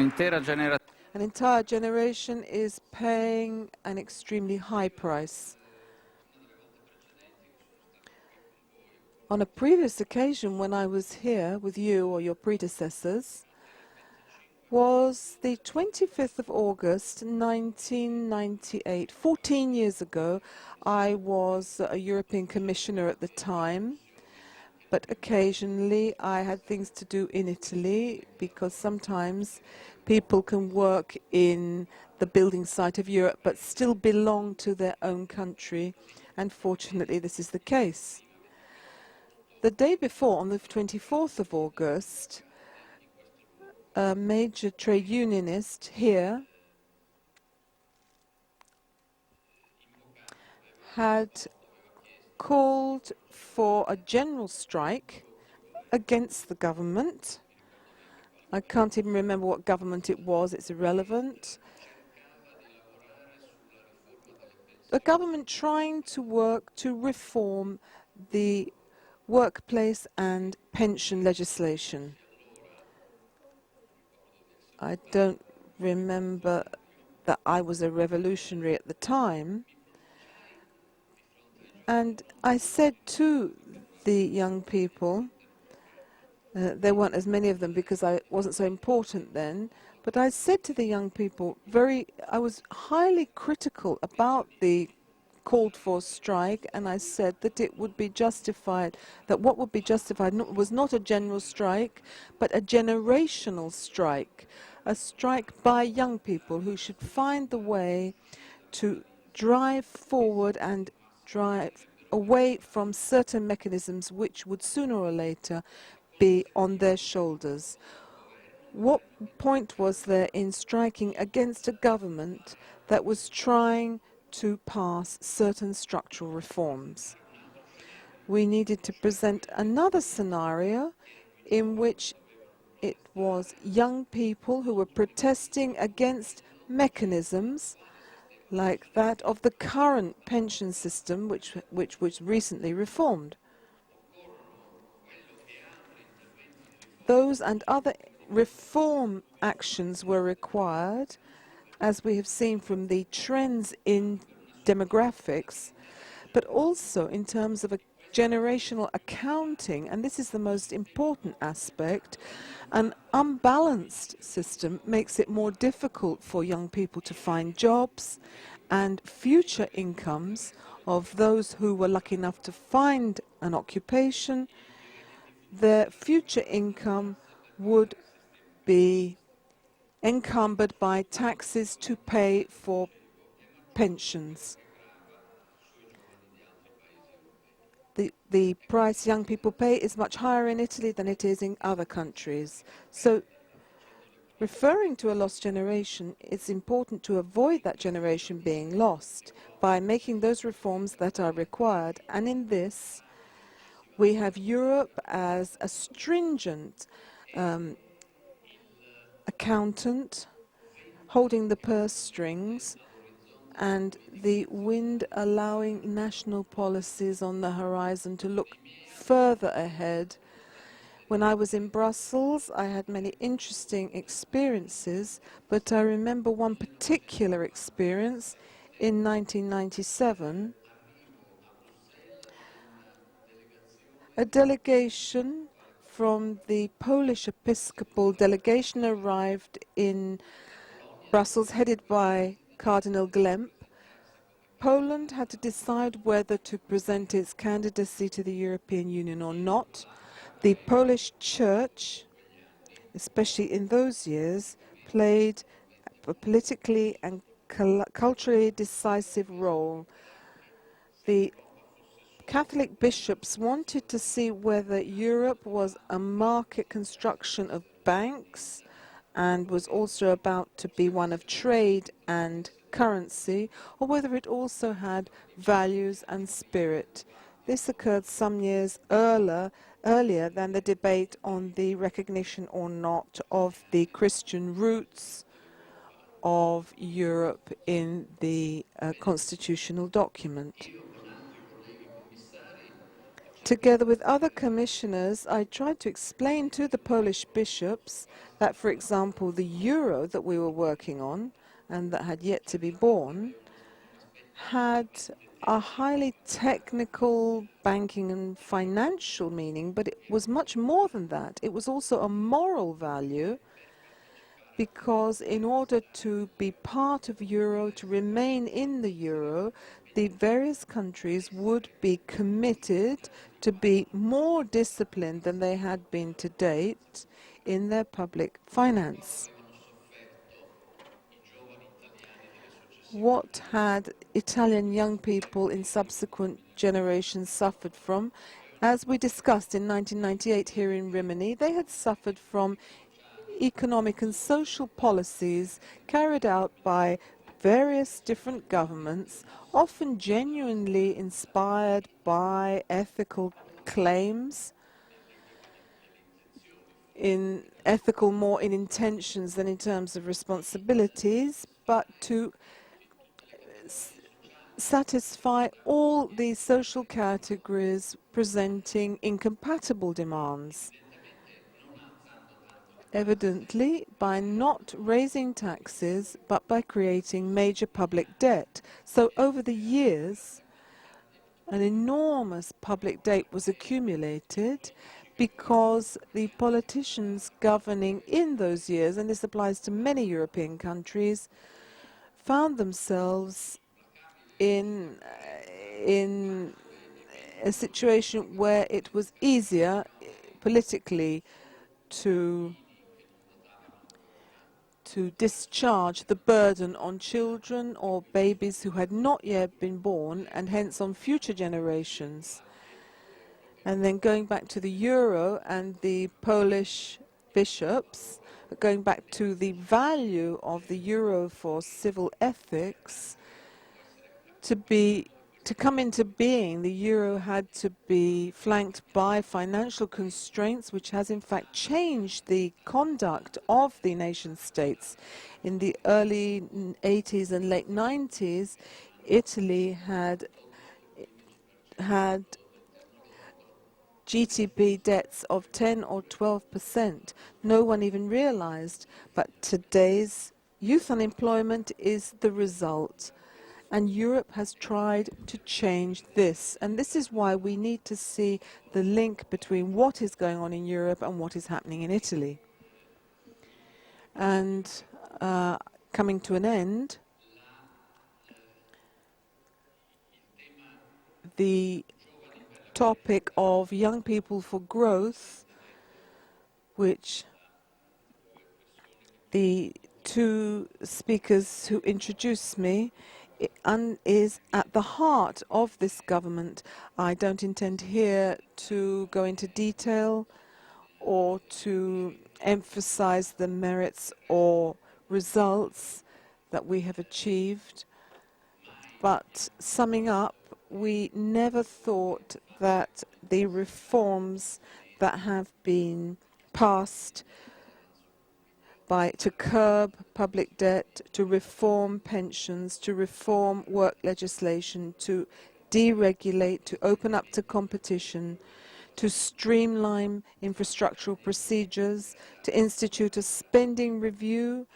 entire generation is paying an extremely high price. On a previous occasion when I was here with you or your predecessors was the 25th of August 1998. 14 years ago, I was a European Commissioner at the time, but occasionally I had things to do in Italy, because sometimes people can work in the building site of Europe but still belong to their own country, and fortunately this is the case. The day before, on the 24th of August, a major trade unionist here had called for a general strike against the government. I can't even remember what government it was, it's irrelevant. A government trying to work to reform the workplace and pension legislation. I don't remember that I was a revolutionary at the time. And I said to the young people There weren't as many of them because I wasn't so important then. But I said to the young people, I was highly critical about the called for strike, and I said that it would be justified, that what would be justified was not a general strike, but a generational strike, a strike by young people who should find the way to drive forward and drive away from certain mechanisms which would sooner or later be on their shoulders. What point was there in striking against a government that was trying to pass certain structural reforms? We needed to present another scenario in which it was young people who were protesting against mechanisms like that of the current pension system, which was recently reformed. Those and other reform actions were required, as we have seen from the trends in demographics, but also in terms of a generational accounting, and this is the most important aspect. An unbalanced system makes it more difficult for young people to find jobs, and future incomes of those who were lucky enough to find an occupation, their future income would be encumbered by taxes to pay for pensions. The price young people pay is much higher in Italy than it is in other countries. So, referring to a lost generation, it's important to avoid that generation being lost by making those reforms that are required. And in this, we have Europe as a stringent accountant holding the purse strings, and the wind allowing national policies on the horizon to look further ahead. When I was in Brussels, I had many interesting experiences, but I remember one particular experience in 1997. A delegation from the Polish Episcopal delegation arrived in Brussels, headed by Cardinal Glemp. Poland had to decide whether to present its candidacy to the European Union or not. The Polish Church, especially in those years, played a politically and culturally decisive role. The Catholic bishops wanted to see whether Europe was a market construction of banks and was also about to be one of trade and currency, or whether it also had values and spirit. This occurred some years earlier than the debate on the recognition or not of the Christian roots of Europe in the constitutional document. Together with other commissioners, I tried to explain to the Polish bishops that, for example, the euro that we were working on and that had yet to be born had a highly technical banking and financial meaning, but it was much more than that. It was also a moral value, because in order to be part of euro, to remain in the euro, the various countries would be committed to be more disciplined than they had been to date in their public finance. What had Italian young people in subsequent generations suffered from? As we discussed in 1998 here in Rimini, they had suffered from economic and social policies carried out by various different governments, often genuinely inspired by ethical claims, ethical more in intentions than in terms of responsibilities, but to satisfy all these social categories presenting incompatible demands. Evidently, by not raising taxes, but by creating major public debt. So over the years, an enormous public debt was accumulated, because the politicians governing in those years, and this applies to many European countries, found themselves in a situation where it was easier politically to discharge the burden on children or babies who had not yet been born, and hence on future generations. And then going back to the euro and the Polish bishops, going back to the value of the euro for civil ethics, to come into being, the euro had to be flanked by financial constraints, which has in fact changed the conduct of the nation states. In the early 80s and late 90s, Italy had GDP debts of 10 or 12%. No one even realized, but today's youth unemployment is the result. And Europe has tried to change this. And this is why we need to see the link between what is going on in Europe and what is happening in Italy. And coming to an end, the topic of young people for growth, which the two speakers who introduced me, is at the heart of this government. I don't intend here to go into detail or to emphasize the merits or results that we have achieved. But summing up, we never thought that the reforms that have been passed to curb public debt, to reform pensions, to reform work legislation, to deregulate, to open up to competition, to streamline infrastructural procedures, to institute a spending review,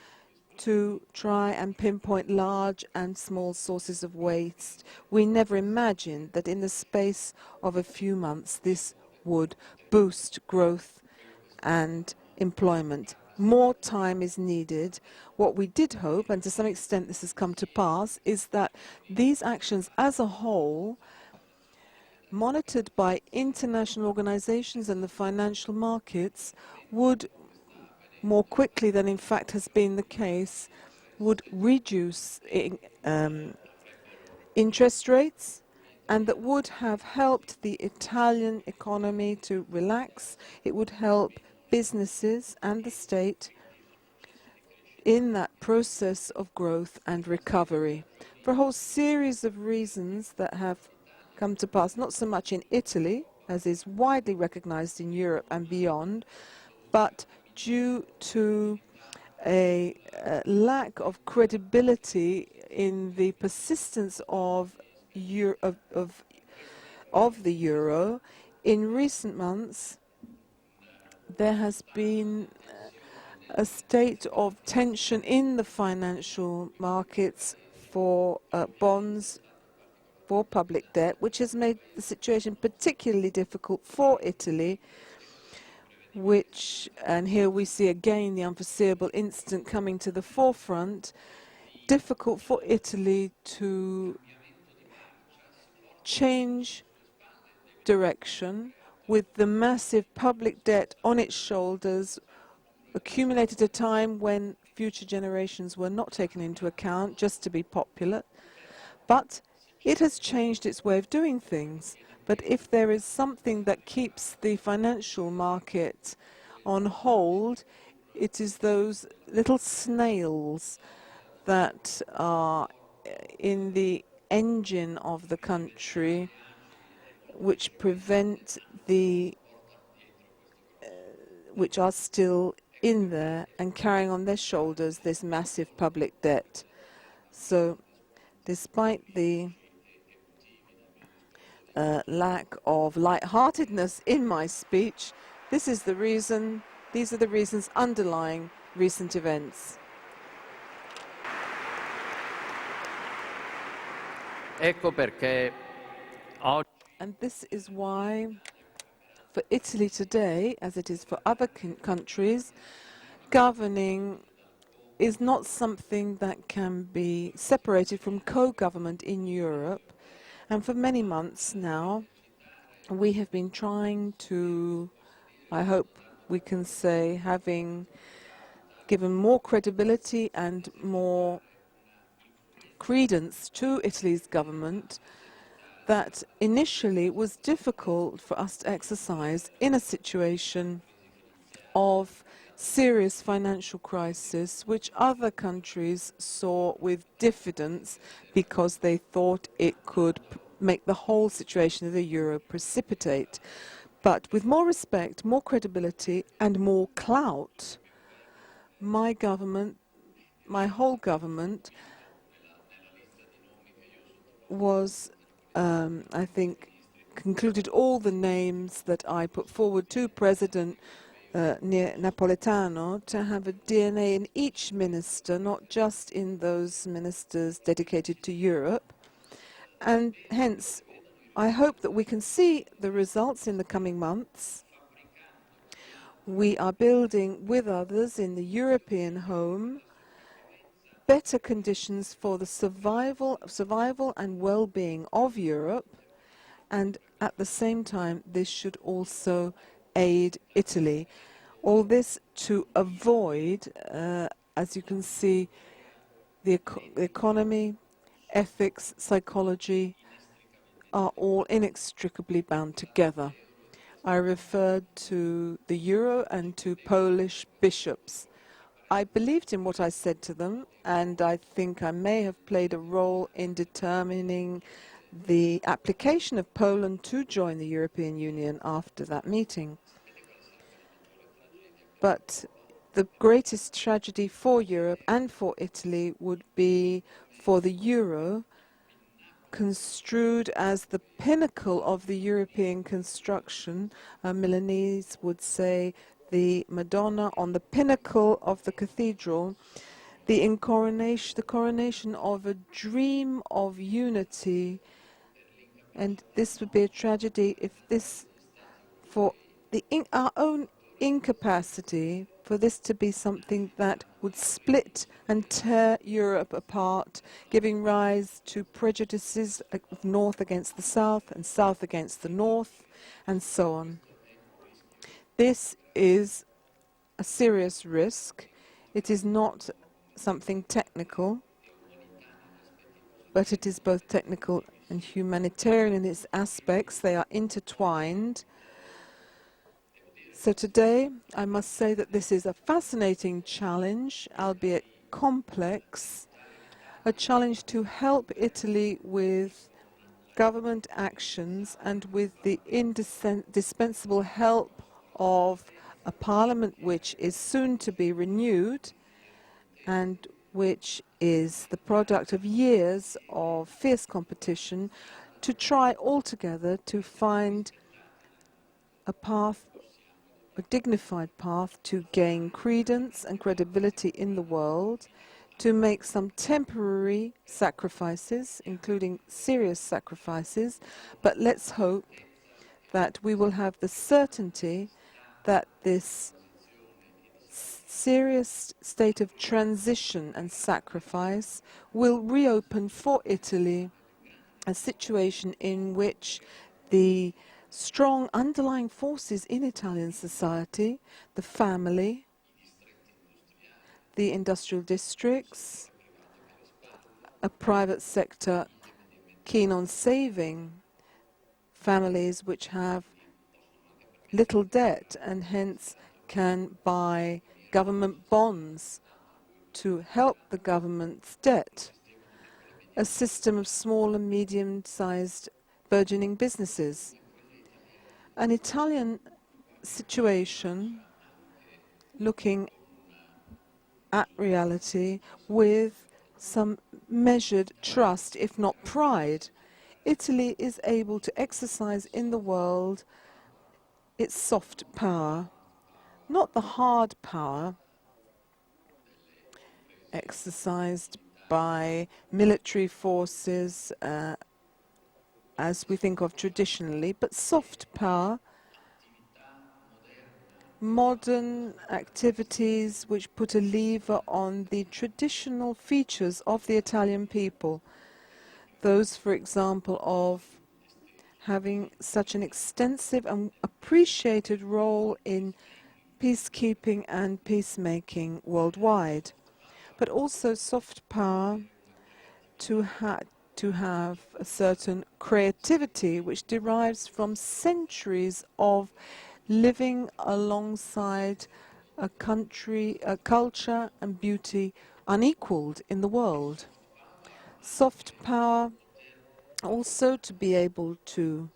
to try and pinpoint large and small sources of waste. We never imagined that in the space of a few months this would boost growth and employment. More time is needed. What we did hope, and to some extent this has come to pass, is that these actions as a whole, monitored by international organizations and the financial markets, would more quickly than in fact has been the case, would reduce interest rates, and that would have helped the Italian economy to relax. It would help businesses and the state in that process of growth and recovery for a whole series of reasons that have come to pass, not so much in Italy, as is widely recognized in Europe and beyond, but due to a lack of credibility in the persistence of the euro. In recent months, there has been a state of tension in the financial markets for bonds, for public debt, which has made the situation particularly difficult for Italy, which, and here we see again the unforeseeable incident coming to the forefront, difficult for Italy to change direction with the massive public debt on its shoulders, accumulated at a time when future generations were not taken into account just to be popular. But it has changed its way of doing things. But if there is something that keeps the financial market on hold, it is those little snails that are in the engine of the country, which prevent which are still in there and carrying on their shoulders this massive public debt. So despite the lack of lightheartedness in my speech, this is the reason, these are the reasons underlying recent events.
Ecco perché oggi
And this is why, for Italy today, as it is for other countries, governing is not something that can be separated from co-government in Europe. And for many months now, we have been trying to, I hope we can say, having given more credibility and more credence to Italy's government that initially was difficult for us to exercise in a situation of serious financial crisis, which other countries saw with diffidence because they thought it could make the whole situation of the euro precipitate. But with more respect, more credibility and more clout, my government, my whole government, was, I think, concluded all the names that I put forward to President Napolitano to have a DNA in each minister, not just in those ministers dedicated to Europe. And hence, I hope that we can see the results in the coming months. We are building with others in the European home better conditions for the survival and well-being of Europe, and at the same time this should also aid Italy. All this to avoid, as you can see, the economy, ethics, psychology are all inextricably bound together. I referred to the euro and to Polish bishops. I believed in what I said to them, and I think I may have played a role in determining the application of Poland to join the European Union after that meeting. But the greatest tragedy for Europe and for Italy would be for the euro, construed as the pinnacle of the European construction. Milanese would say the Madonna on the pinnacle of the cathedral, the coronation of a dream of unity. And this would be a tragedy if this, for our own incapacity, for this to be something that would split and tear Europe apart, giving rise to prejudices of North against the South and South against the North, and so on. This is a serious risk. It is not something technical, but it is both technical and humanitarian in its aspects. They are intertwined. So today, I must say that this is a fascinating challenge, albeit complex, a challenge to help Italy with government actions and with the indispensable help of a parliament which is soon to be renewed and which is the product of years of fierce competition, to try altogether to find a path, a dignified path to gain credence and credibility in the world, to make some temporary sacrifices, including serious sacrifices, but let's hope that we will have the certainty that this serious state of transition and sacrifice will reopen for Italy a situation in which the strong underlying forces in Italian society, the family, the industrial districts, a private sector keen on saving, families which have little debt and hence can buy government bonds to help the government's debt, a system of small and medium-sized burgeoning businesses. An Italian situation looking at reality with some measured trust, if not pride. Italy is able to exercise in the world its soft power, not the hard power exercised by military forces as we think of traditionally, but soft power modern activities which put a lever on the traditional features of the Italian people. Those, for example, of having such an extensive and appreciated role in peacekeeping and peacemaking worldwide, but also soft power to have a certain creativity which derives from centuries of living alongside a country, a culture and beauty unequaled in the world. Soft power also to be able to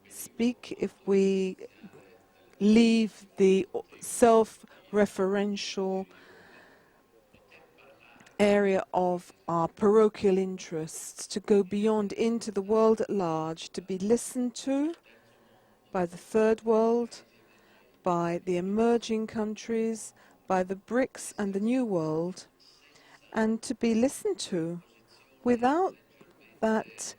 speak if we leave the self-referential area of our parochial interests, to go beyond into the world at large, to be listened to by the third world, by the emerging countries, by the BRICS and the New World, and to be listened to without that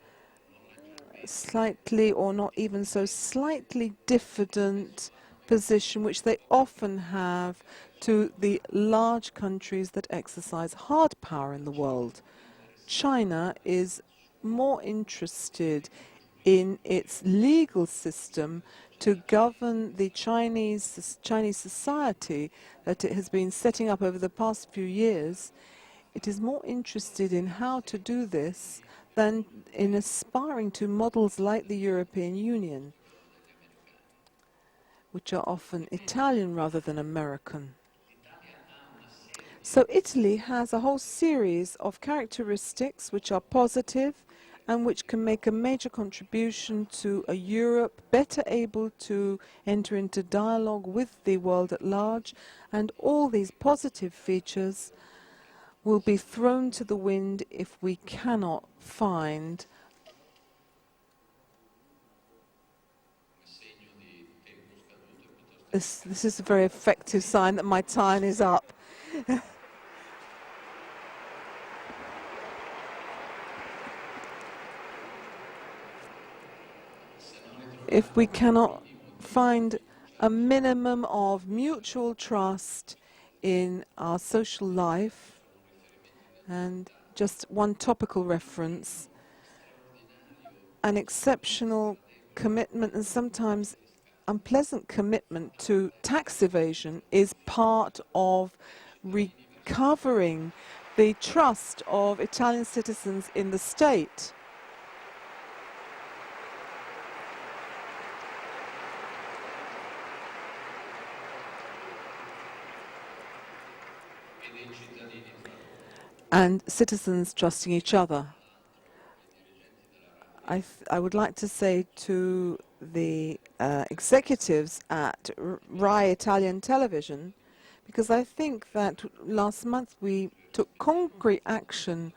slightly or not even so slightly diffident position which they often have to the large countries that exercise hard power in the world. China is more interested in its legal system to govern the Chinese society that it has been setting up over the past few years. It is more interested in how to do this than in aspiring to models like the European Union, which are often Italian rather than American. So Italy has a whole series of characteristics which are positive and which can make a major contribution to a Europe better able to enter into dialogue with the world at large, and all these positive features will be thrown to the wind if we cannot find this is a very effective sign that my time is up. If we cannot find a minimum of mutual trust in our social life, and just one topical reference, an exceptional commitment and sometimes unpleasant commitment to tax evasion is part of recovering the trust of Italian citizens in the state. And citizens trusting each other. I would like to say to the executives at RAI Italian Television, because I think that last month we took concrete action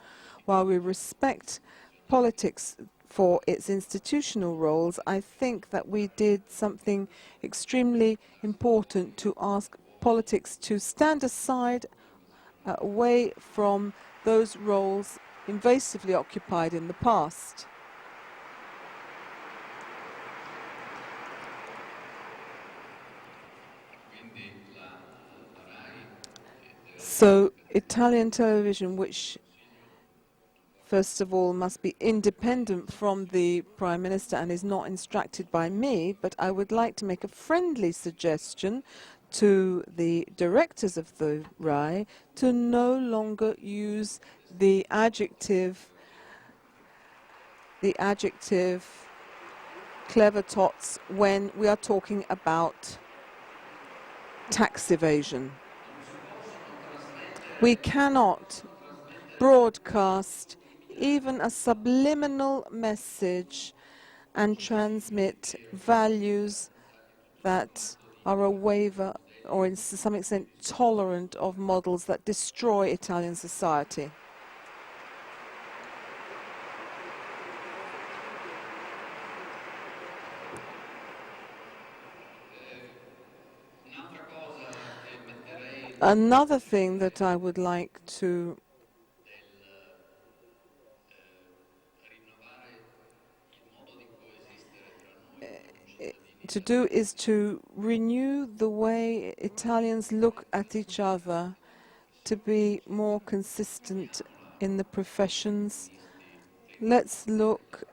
while we respect politics for its institutional roles. I think that we did something extremely important to ask politics to stand aside away from those roles invasively occupied in the past. So Italian television, which first of all must be independent from the Prime Minister and is not instructed by me, but I would like to make a friendly suggestion to the directors of the RAI to no longer use the adjective clever tots when we are talking about tax evasion. We cannot broadcast even a subliminal message and transmit values that are a waiver or in to some extent tolerant of models that destroy Italian society. Another thing that I would like to to do is to renew the way Italians look at each other, to be more consistent in the professions. Let's look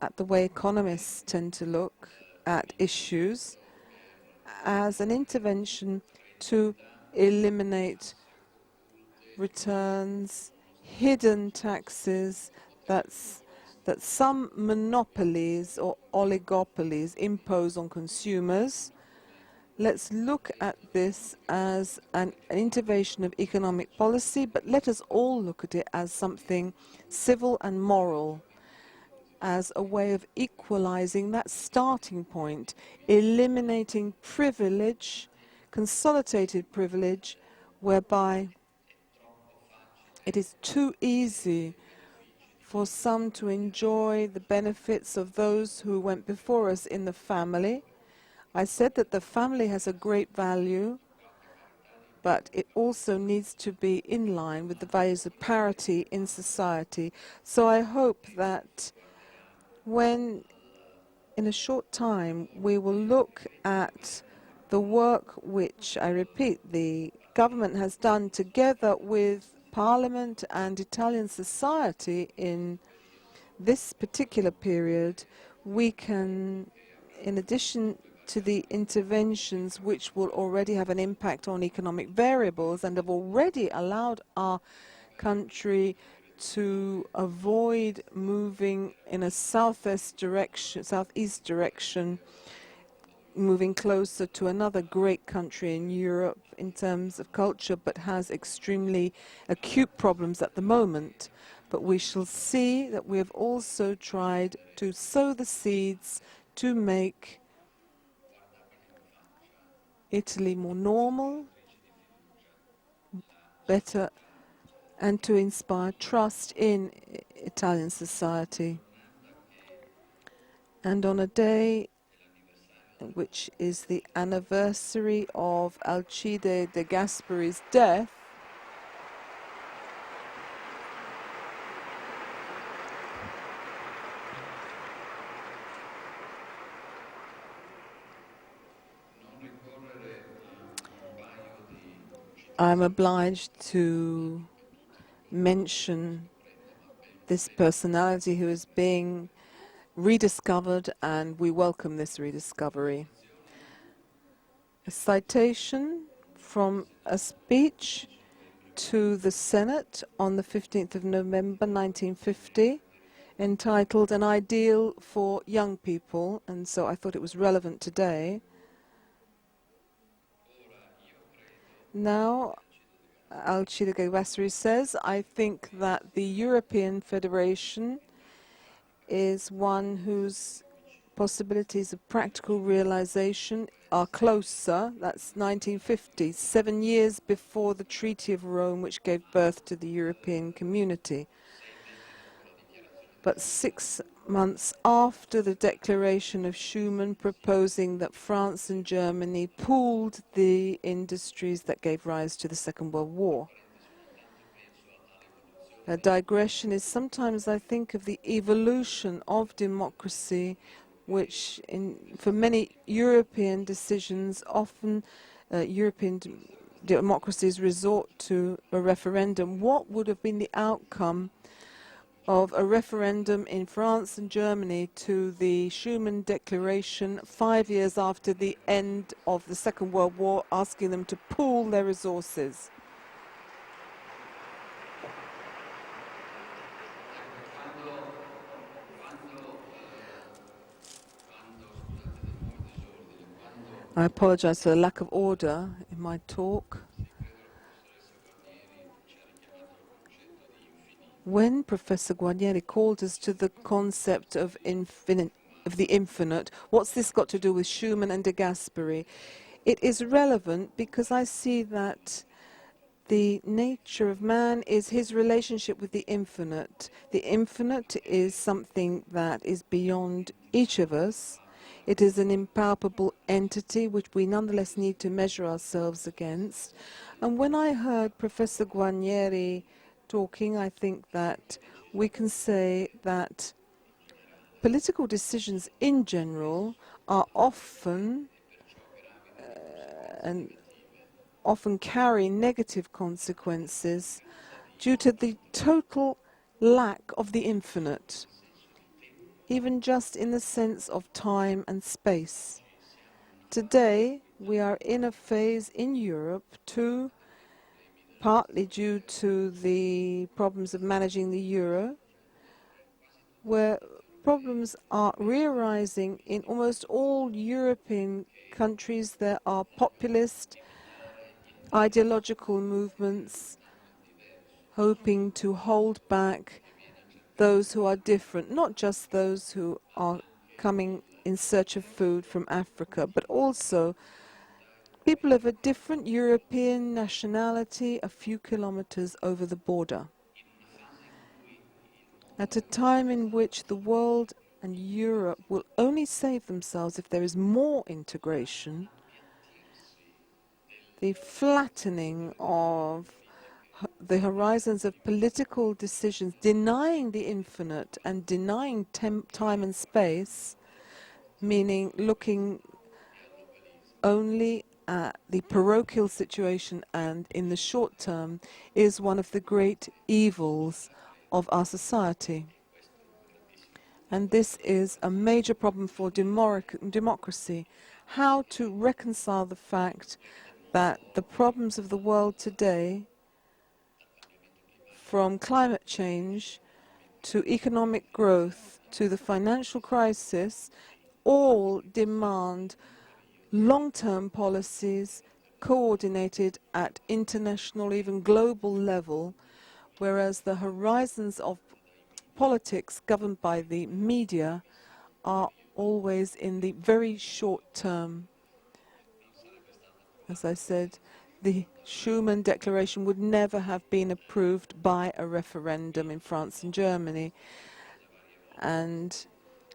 at the way economists tend to look at issues as an intervention to eliminate returns, hidden taxes that some monopolies or oligopolies impose on consumers. Let's look at this as an intervention of economic policy, but let us all look at it as something civil and moral, as a way of equalizing that starting point, eliminating privilege, consolidated privilege, whereby it is too easy for some to enjoy the benefits of those who went before us in the family. I said that the family has a great value, but it also needs to be in line with the values of parity in society. So I hope that when, in a short time, we will look at the work which, I repeat, the government has done together with Parliament and Italian society in this particular period, we can, in addition to the interventions which will already have an impact on economic variables and have already allowed our country to avoid moving in a southeast direction, moving closer to another great country in Europe in terms of culture, but has extremely acute problems at the moment. But we shall see that we have also tried to sow the seeds to make Italy more normal, better, and to inspire trust in Italian society. And on a day which is the anniversary of Alcide de Gasperi's death, I'm obliged to mention this personality who is being rediscovered, and we welcome this rediscovery. A citation from a speech to the Senate on the 15th of November 1950, entitled An Ideal for Young People, and so I thought it was relevant today. Now, Alcide de Gasperi says, I think that the European Federation is one whose possibilities of practical realization are closer. That's 1950, 7 years before the Treaty of Rome, which gave birth to the European Community. But 6 months after the declaration of Schuman proposing that France and Germany pooled the industries that gave rise to the Second World War. A digression is sometimes, I think, of the evolution of democracy, which for many European decisions, often European democracies resort to a referendum. What would have been the outcome of a referendum in France and Germany to the Schuman Declaration 5 years after the end of the Second World War, asking them to pool their resources? I apologize for the lack of order in my talk. When Professor Guarnieri called us to the concept of the infinite, what's this got to do with Schuman and de Gasperi? It is relevant because I see that the nature of man is his relationship with the infinite. The infinite is something that is beyond each of us. It is an impalpable entity which we nonetheless need to measure ourselves against. And when I heard Professor Guarnieri talking, I think that we can say that political decisions in general are often and often carry negative consequences due to the total lack of the infinite, even just in the sense of time and space. Today, we are in a phase in Europe, too, partly due to the problems of managing the euro, where problems are re-arising in almost all European countries. There are populist ideological movements hoping to hold back those who are different, not just those who are coming in search of food from Africa, but also people of a different European nationality a few kilometers over the border. At a time in which the world and Europe will only save themselves if there is more integration, the flattening of the horizons of political decisions, denying the infinite and denying time and space, meaning looking only at the parochial situation and in the short term, is one of the great evils of our society. And this is a major problem for democracy. How to reconcile the fact that the problems of the world today, from climate change to economic growth to the financial crisis, all demand long-term policies coordinated at international, even global level, whereas the horizons of politics governed by the media are always in the very short term. As I said, the Schuman Declaration would never have been approved by a referendum in France and Germany. And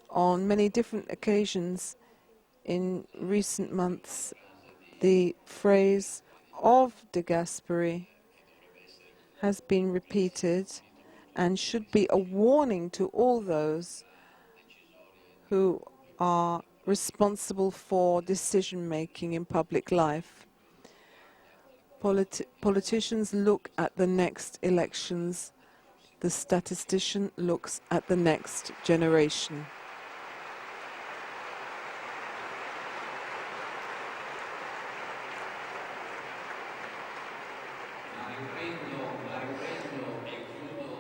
on many different occasions in recent months, the phrase of De Gasperi has been repeated and should be a warning to all those who are responsible for decision-making in public life. Politicians look at the next elections. The statistician looks at the next generation.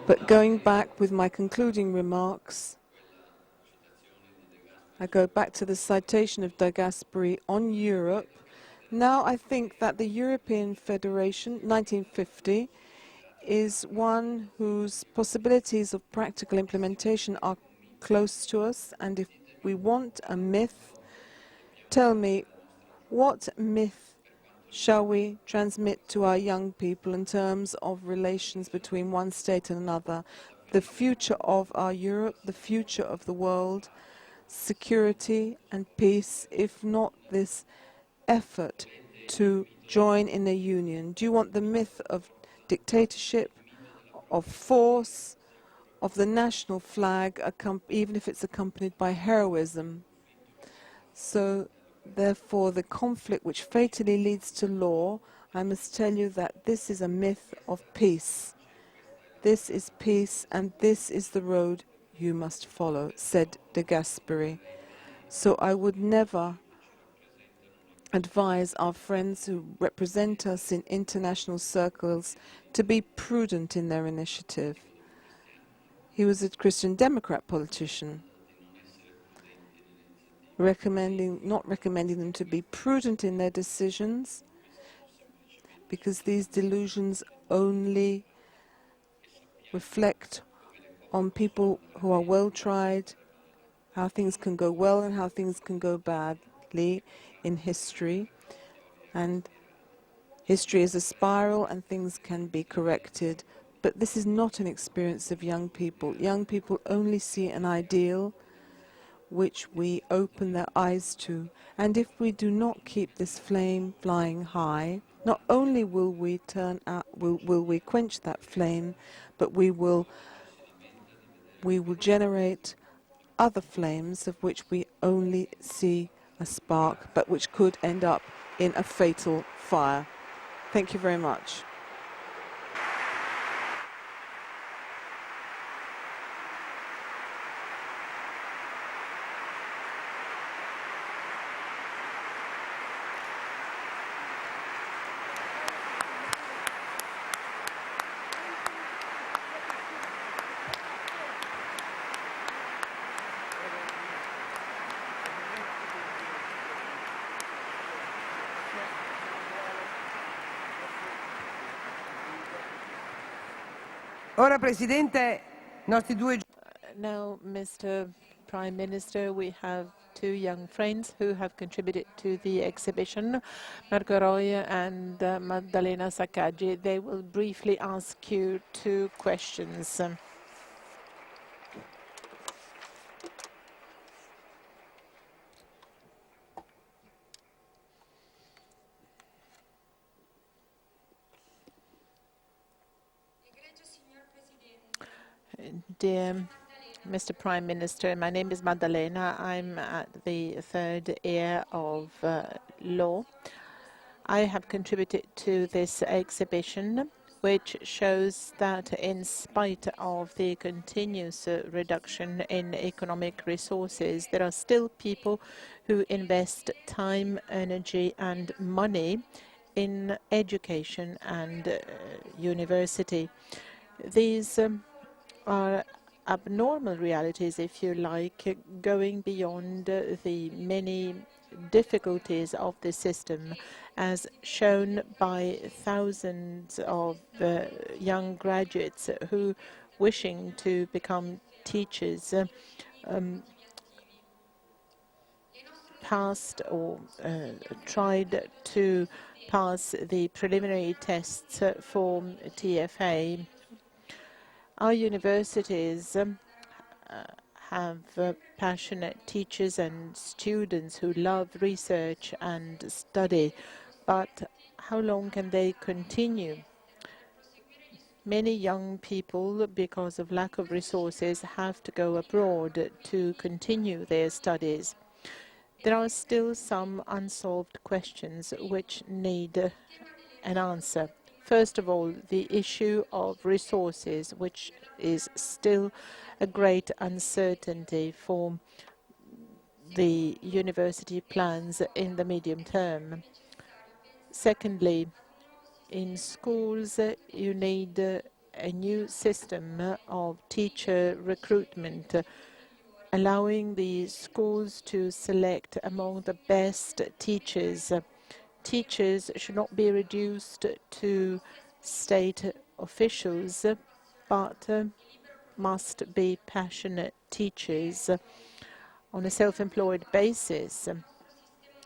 But going back with my concluding remarks, I go back to the citation of De Gasperi on Europe. Now I think that the European Federation, 1950, is one whose possibilities of practical implementation are close to us. And if we want a myth, tell me, what myth shall we transmit to our young people in terms of relations between one state and another? The future of our Europe, the future of the world, security and peace, if not this effort to join in a union? Do you want the myth of dictatorship, of force, of the national flag, even if it's accompanied by heroism? So, therefore, the conflict which fatally leads to law, I must tell you that this is a myth of peace. This is peace, and this is the road you must follow, said De Gasperi. So I would never advise our friends who represent us in international circles to be prudent in their initiative. He was a Christian Democrat politician, not recommending them to be prudent in their decisions, because these delusions only reflect on people who are well-tried, how things can go well and how things can go badly in history. And history is a spiral and things can be corrected. But this is not an experience of young people. Young people only see an ideal which we open their eyes to. And if we do not keep this flame flying high, not only will we will we quench that flame, but we will generate other flames of which we only see a spark, but which could end up in a fatal fire. Thank you very much.
Ora, Presidente, nostri due...
Now, Mr. Prime Minister, we have two young friends who have contributed to the exhibition, Marco Roy and Maddalena Saccaggi. They will briefly ask you two questions. Dear Mr. Prime Minister, my name is Maddalena. I'm at the third year of law. I have contributed to this exhibition, which shows that in spite of the continuous reduction in economic resources, there are still people who invest time, energy and money in education and university. These are abnormal realities, if you like, going beyond the many difficulties of the system, as shown by thousands of young graduates who, wishing to become teachers, passed or tried to pass the preliminary tests for TFA. Our universities have passionate teachers and students who love research and study, but how long can they continue? Many young people, because of lack of resources, have to go abroad to continue their studies. There are still some unsolved questions which need an answer. First of all, the issue of resources, which is still a great uncertainty for the university plans in the medium term. Secondly, in schools, you need a new system of teacher recruitment, allowing the schools to select among the best teachers. Teachers should not be reduced to state officials, but must be passionate teachers on a self-employed basis.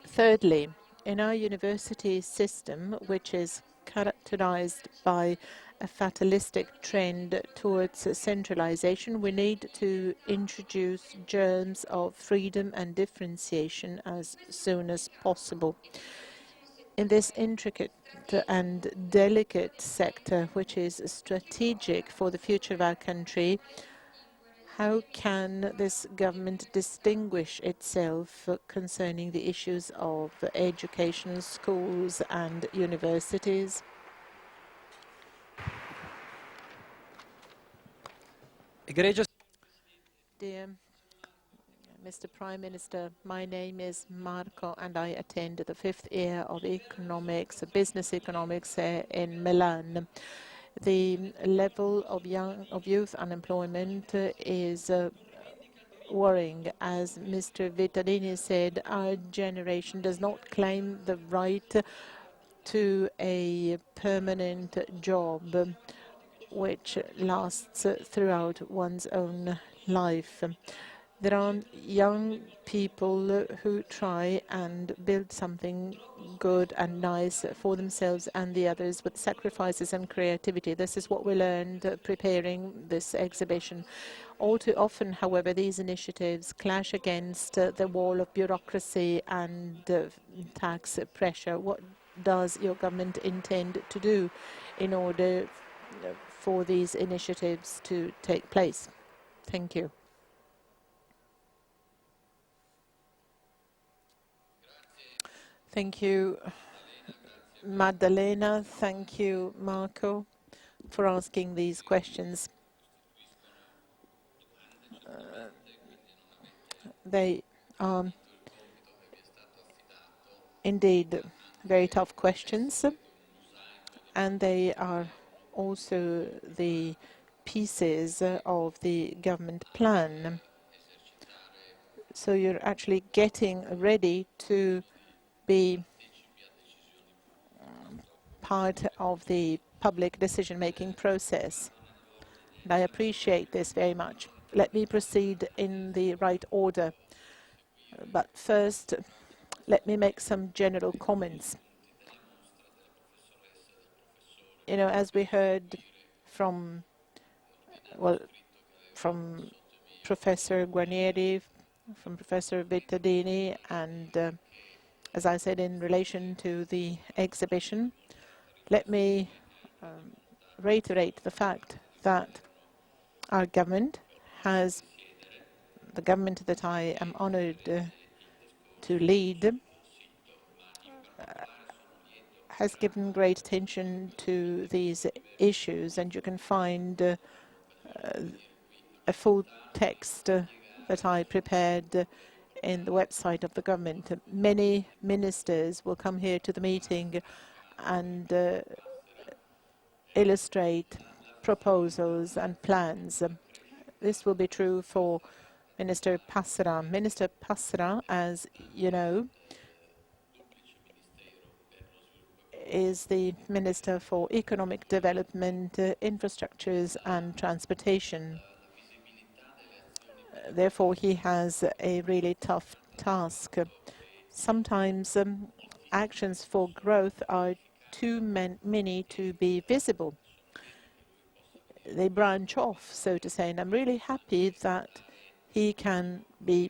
Thirdly, in our university system, which is characterized by a fatalistic trend towards centralization, we need to introduce germs of freedom and differentiation as soon as possible. In this intricate and delicate sector, which is strategic for the future of our country, how can this government distinguish itself concerning the issues of education, schools and universities? Dear Mr. Prime Minister, my name is Marco and I attend the 5th year of business economics in Milan. The level of youth unemployment is worrying. As Mr. Vittadini said, our generation does not claim the right to a permanent job which lasts throughout one's own life. There are young people who try and build something good and nice for themselves and the others with sacrifices and creativity. This is what we learned preparing this exhibition. All too often, however, these initiatives clash against the wall of bureaucracy and tax pressure. What does your government intend to do in order for these initiatives to take place? Thank you. Thank you, Maddalena. Thank you, Marco, for asking these questions. They are indeed very tough questions, and they are also the pieces of the government plan. So you're actually getting ready to be part of the public decision-making process. And I appreciate this very much. Let me proceed in the right order. But first, let me make some general comments. You know, as we heard from, well, from Professor Guarnieri, from Professor Vittadini, and as I said in relation to the exhibition, let me reiterate the fact that our government has, the government that I am honored to lead, has given great attention to these issues, and you can find a full text that I prepared in the website of the government. Many ministers will come here to the meeting and illustrate proposals and plans. This will be true for Minister Passera. Minister Passera, as you know, is the Minister for Economic Development, Infrastructures and Transportation. Therefore, he has a really tough task. Sometimes actions for growth are too many to be visible. They branch off, so to say, and I'm really happy that he can be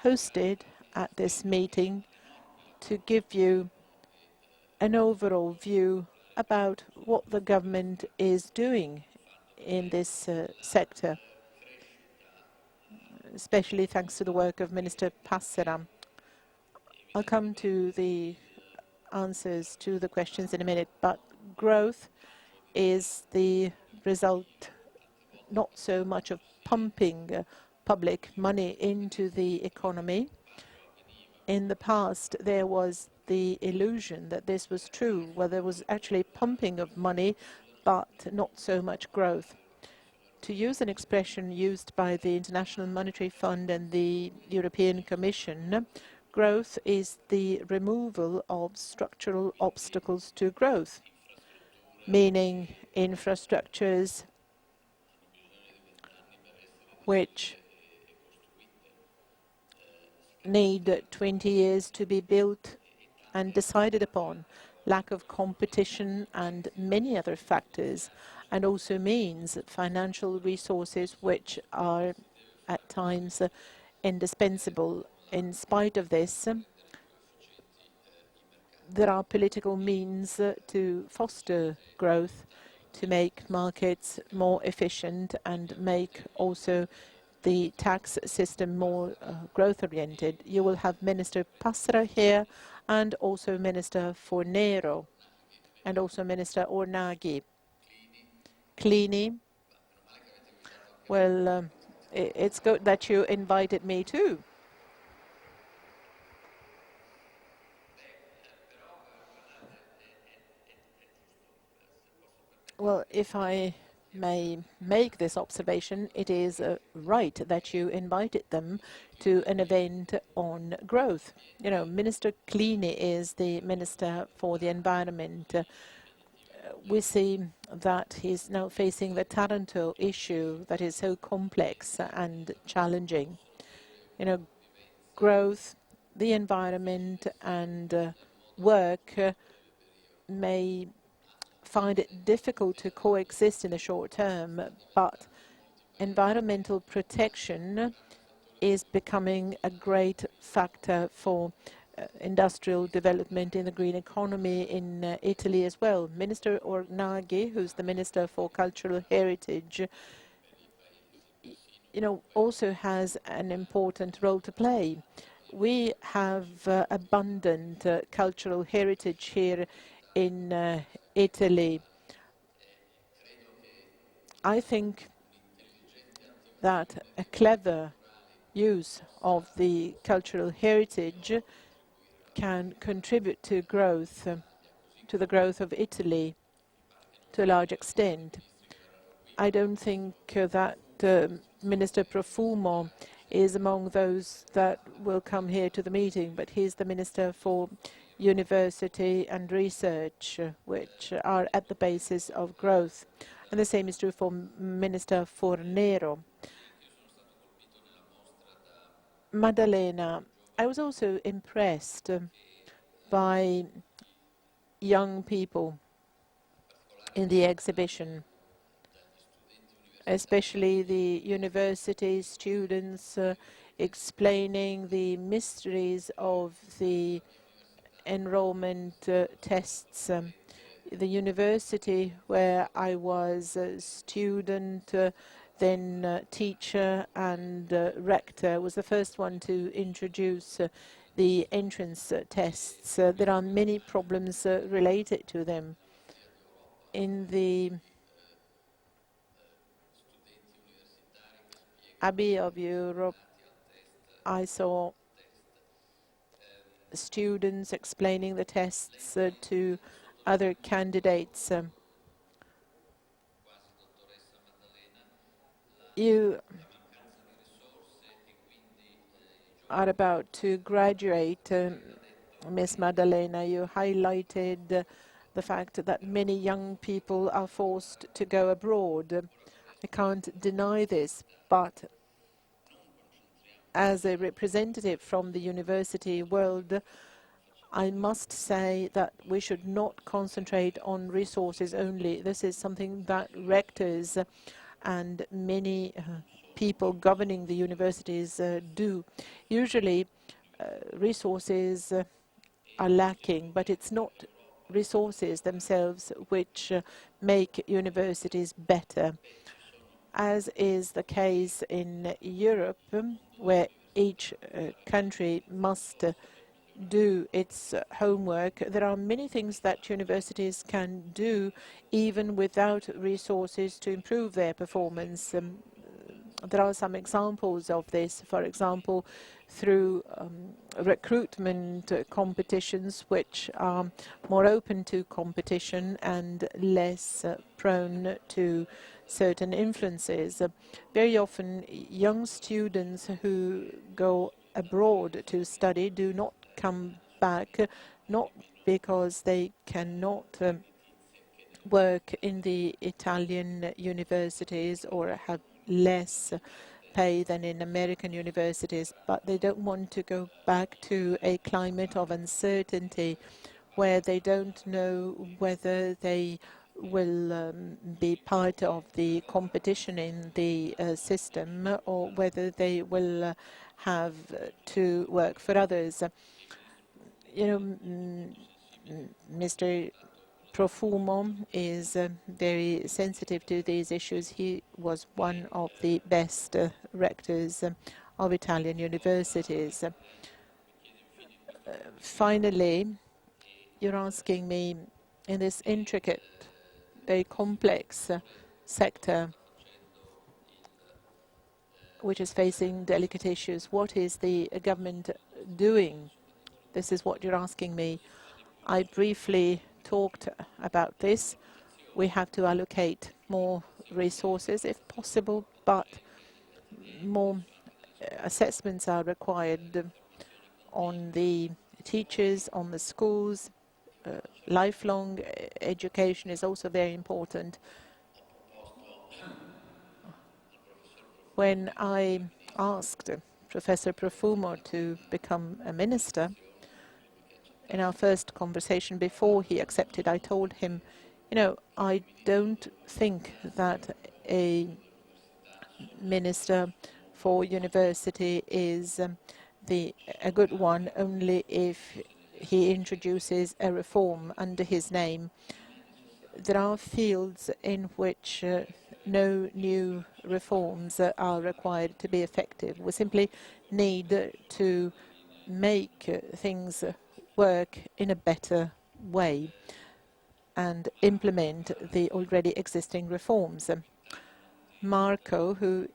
hosted at this meeting to give you an overall view about what the government is doing in this sector, especially thanks to the work of Minister Passera. I'll come to the answers to the questions in a minute, but growth is the result not so much of pumping public money into the economy. In the past, there was the illusion that this was true, where there was actually pumping of money, but not so much growth. To use an expression used by the International Monetary Fund and the European Commission, growth is the removal of structural obstacles to growth, meaning infrastructures which need 20 years to be built and decided upon, lack of competition and many other factors, and also means financial resources which are at times indispensable. In spite of this, there are political means to foster growth, to make markets more efficient and make also the tax system more growth-oriented. You will have Minister Passera here and also Minister Fornero and also Minister Ornaghi. Clini, well, it's good that you invited me too. Well, if I may make this observation, it is right that you invited them to an event on growth. You know, Minister Clini is the Minister for the Environment. We see that he's now facing the Taranto issue that is so complex and challenging. You know, growth, the environment, and work may find it difficult to coexist in the short term, but environmental protection is becoming a great factor for industrial development in the green economy in Italy as well. Minister Ornaghi, who's the Minister for Cultural Heritage, you know, also has an important role to play. We have abundant cultural heritage here in Italy. I think that a clever use of the cultural heritage can contribute to growth, to the growth of Italy to a large extent. I don't think that Minister Profumo is among those that will come here to the meeting, but he's the Minister for University and Research, which are at the basis of growth. And the same is true for Minister Fornero. Maddalena, I was also impressed by young people in the exhibition, especially the university students explaining the mysteries of the enrollment tests. The university where I was a student, then teacher and rector, was the first one to introduce the entrance tests. There are many problems related to them. In the Abbey of Europe, I saw students explaining the tests to other candidates. You are about to graduate, Miss Maddalena. You highlighted the fact that many young people are forced to go abroad. I can't deny this, but as a representative from the university world, I must say that we should not concentrate on resources only. This is something that rectors and many people governing the universities do. Usually, resources are lacking, but it's not resources themselves which make universities better, as is the case in Europe, where each country must do its homework. There are many things that universities can do even without resources to improve their performance. There are some examples of this, for example, through recruitment competitions, which are more open to competition and less prone to certain influences. Very often, young students who go abroad to study do not come back, not because they cannot work in the Italian universities or have less pay than in American universities, but they don't want to go back to a climate of uncertainty where they don't know whether they will be part of the competition in the system or whether they will have to work for others. You know, Mr. Profumo is very sensitive to these issues. He was one of the best rectors of Italian universities. Finally, you're asking me, in this intricate, very complex sector, which is facing delicate issues, what is the government doing? This is what you're asking me. I briefly talked about this. We have to allocate more resources if possible, but more assessments are required on the teachers, on the schools. Lifelong education is also very important. When I asked Professor Profumo to become a minister, in our first conversation before he accepted, I told him, you know, I don't think that a minister for university is a good one only if he introduces a reform under his name. There are fields in which no new reforms are required to be effective. We simply need to make things work in a better way and implement the already existing reforms. Marco, who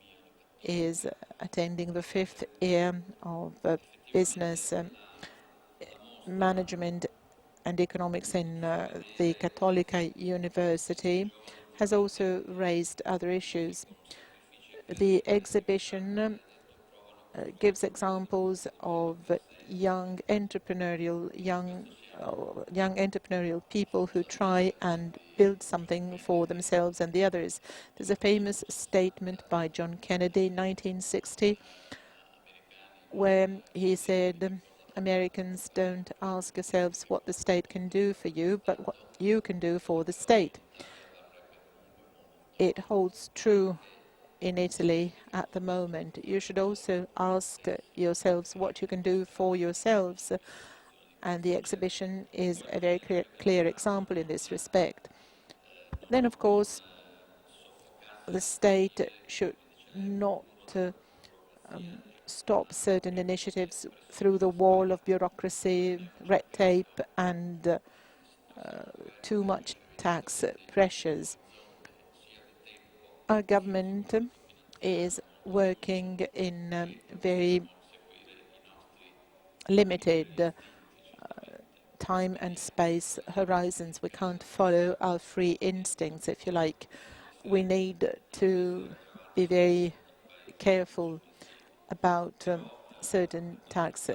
is attending the 5th year of business management and economics in the Cattolica University, has also raised other issues. The exhibition gives examples of young entrepreneurial people who try and build something for themselves and the others. There's a famous statement by John Kennedy in 1960 where he said, Americans, don't ask yourselves what the state can do for you, but what you can do for the state. It holds true in Italy at the moment. You should also ask yourselves what you can do for yourselves, and the exhibition is a very clear example in this respect. Then, of course, the state should not stop certain initiatives through the wall of bureaucracy, red tape, and too much tax pressures. Our government is working in very limited time and space horizons. We can't follow our free instincts, if you like. We need to be very careful about certain tax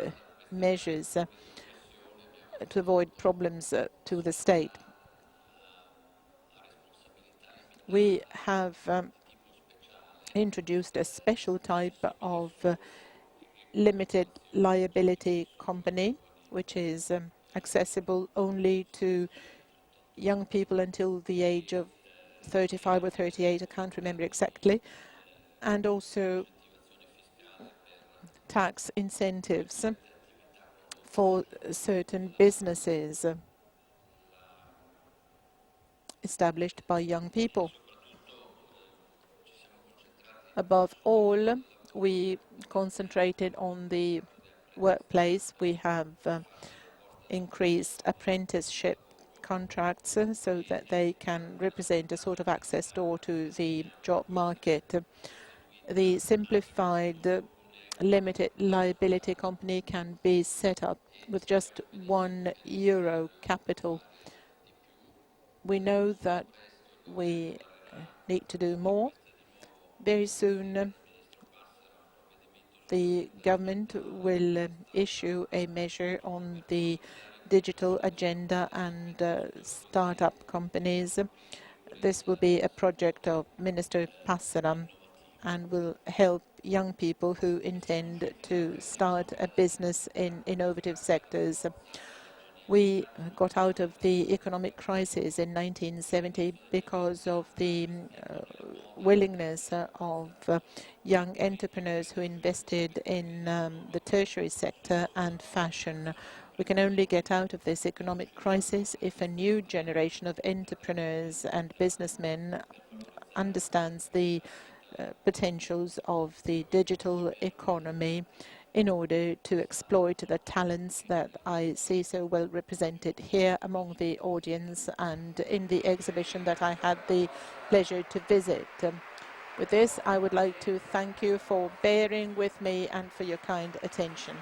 measures to avoid problems to the state. We have introduced a special type of limited liability company, which is accessible only to young people until the age of 35 or 38, I can't remember exactly, and also tax incentives for certain businesses established by young people. Above all, we concentrated on the workplace. We have increased apprenticeship contracts so that they can represent a sort of access door to the job market. The simplified limited liability company can be set up with just €1 capital. We know that we need to do more. Very soon, the government will issue a measure on the digital agenda and start-up companies. This will be a project of Minister Passera and will help young people who intend to start a business in innovative sectors. We got out of the economic crisis in 1970 because of the willingness of young entrepreneurs who invested in the tertiary sector and fashion. We can only get out of this economic crisis if a new generation of entrepreneurs and businessmen understands the potentials of the digital economy in order to exploit the talents that I see so well represented here among the audience and in the exhibition that I had the pleasure to visit. With this, I would like to thank you for bearing with me and for your kind attention.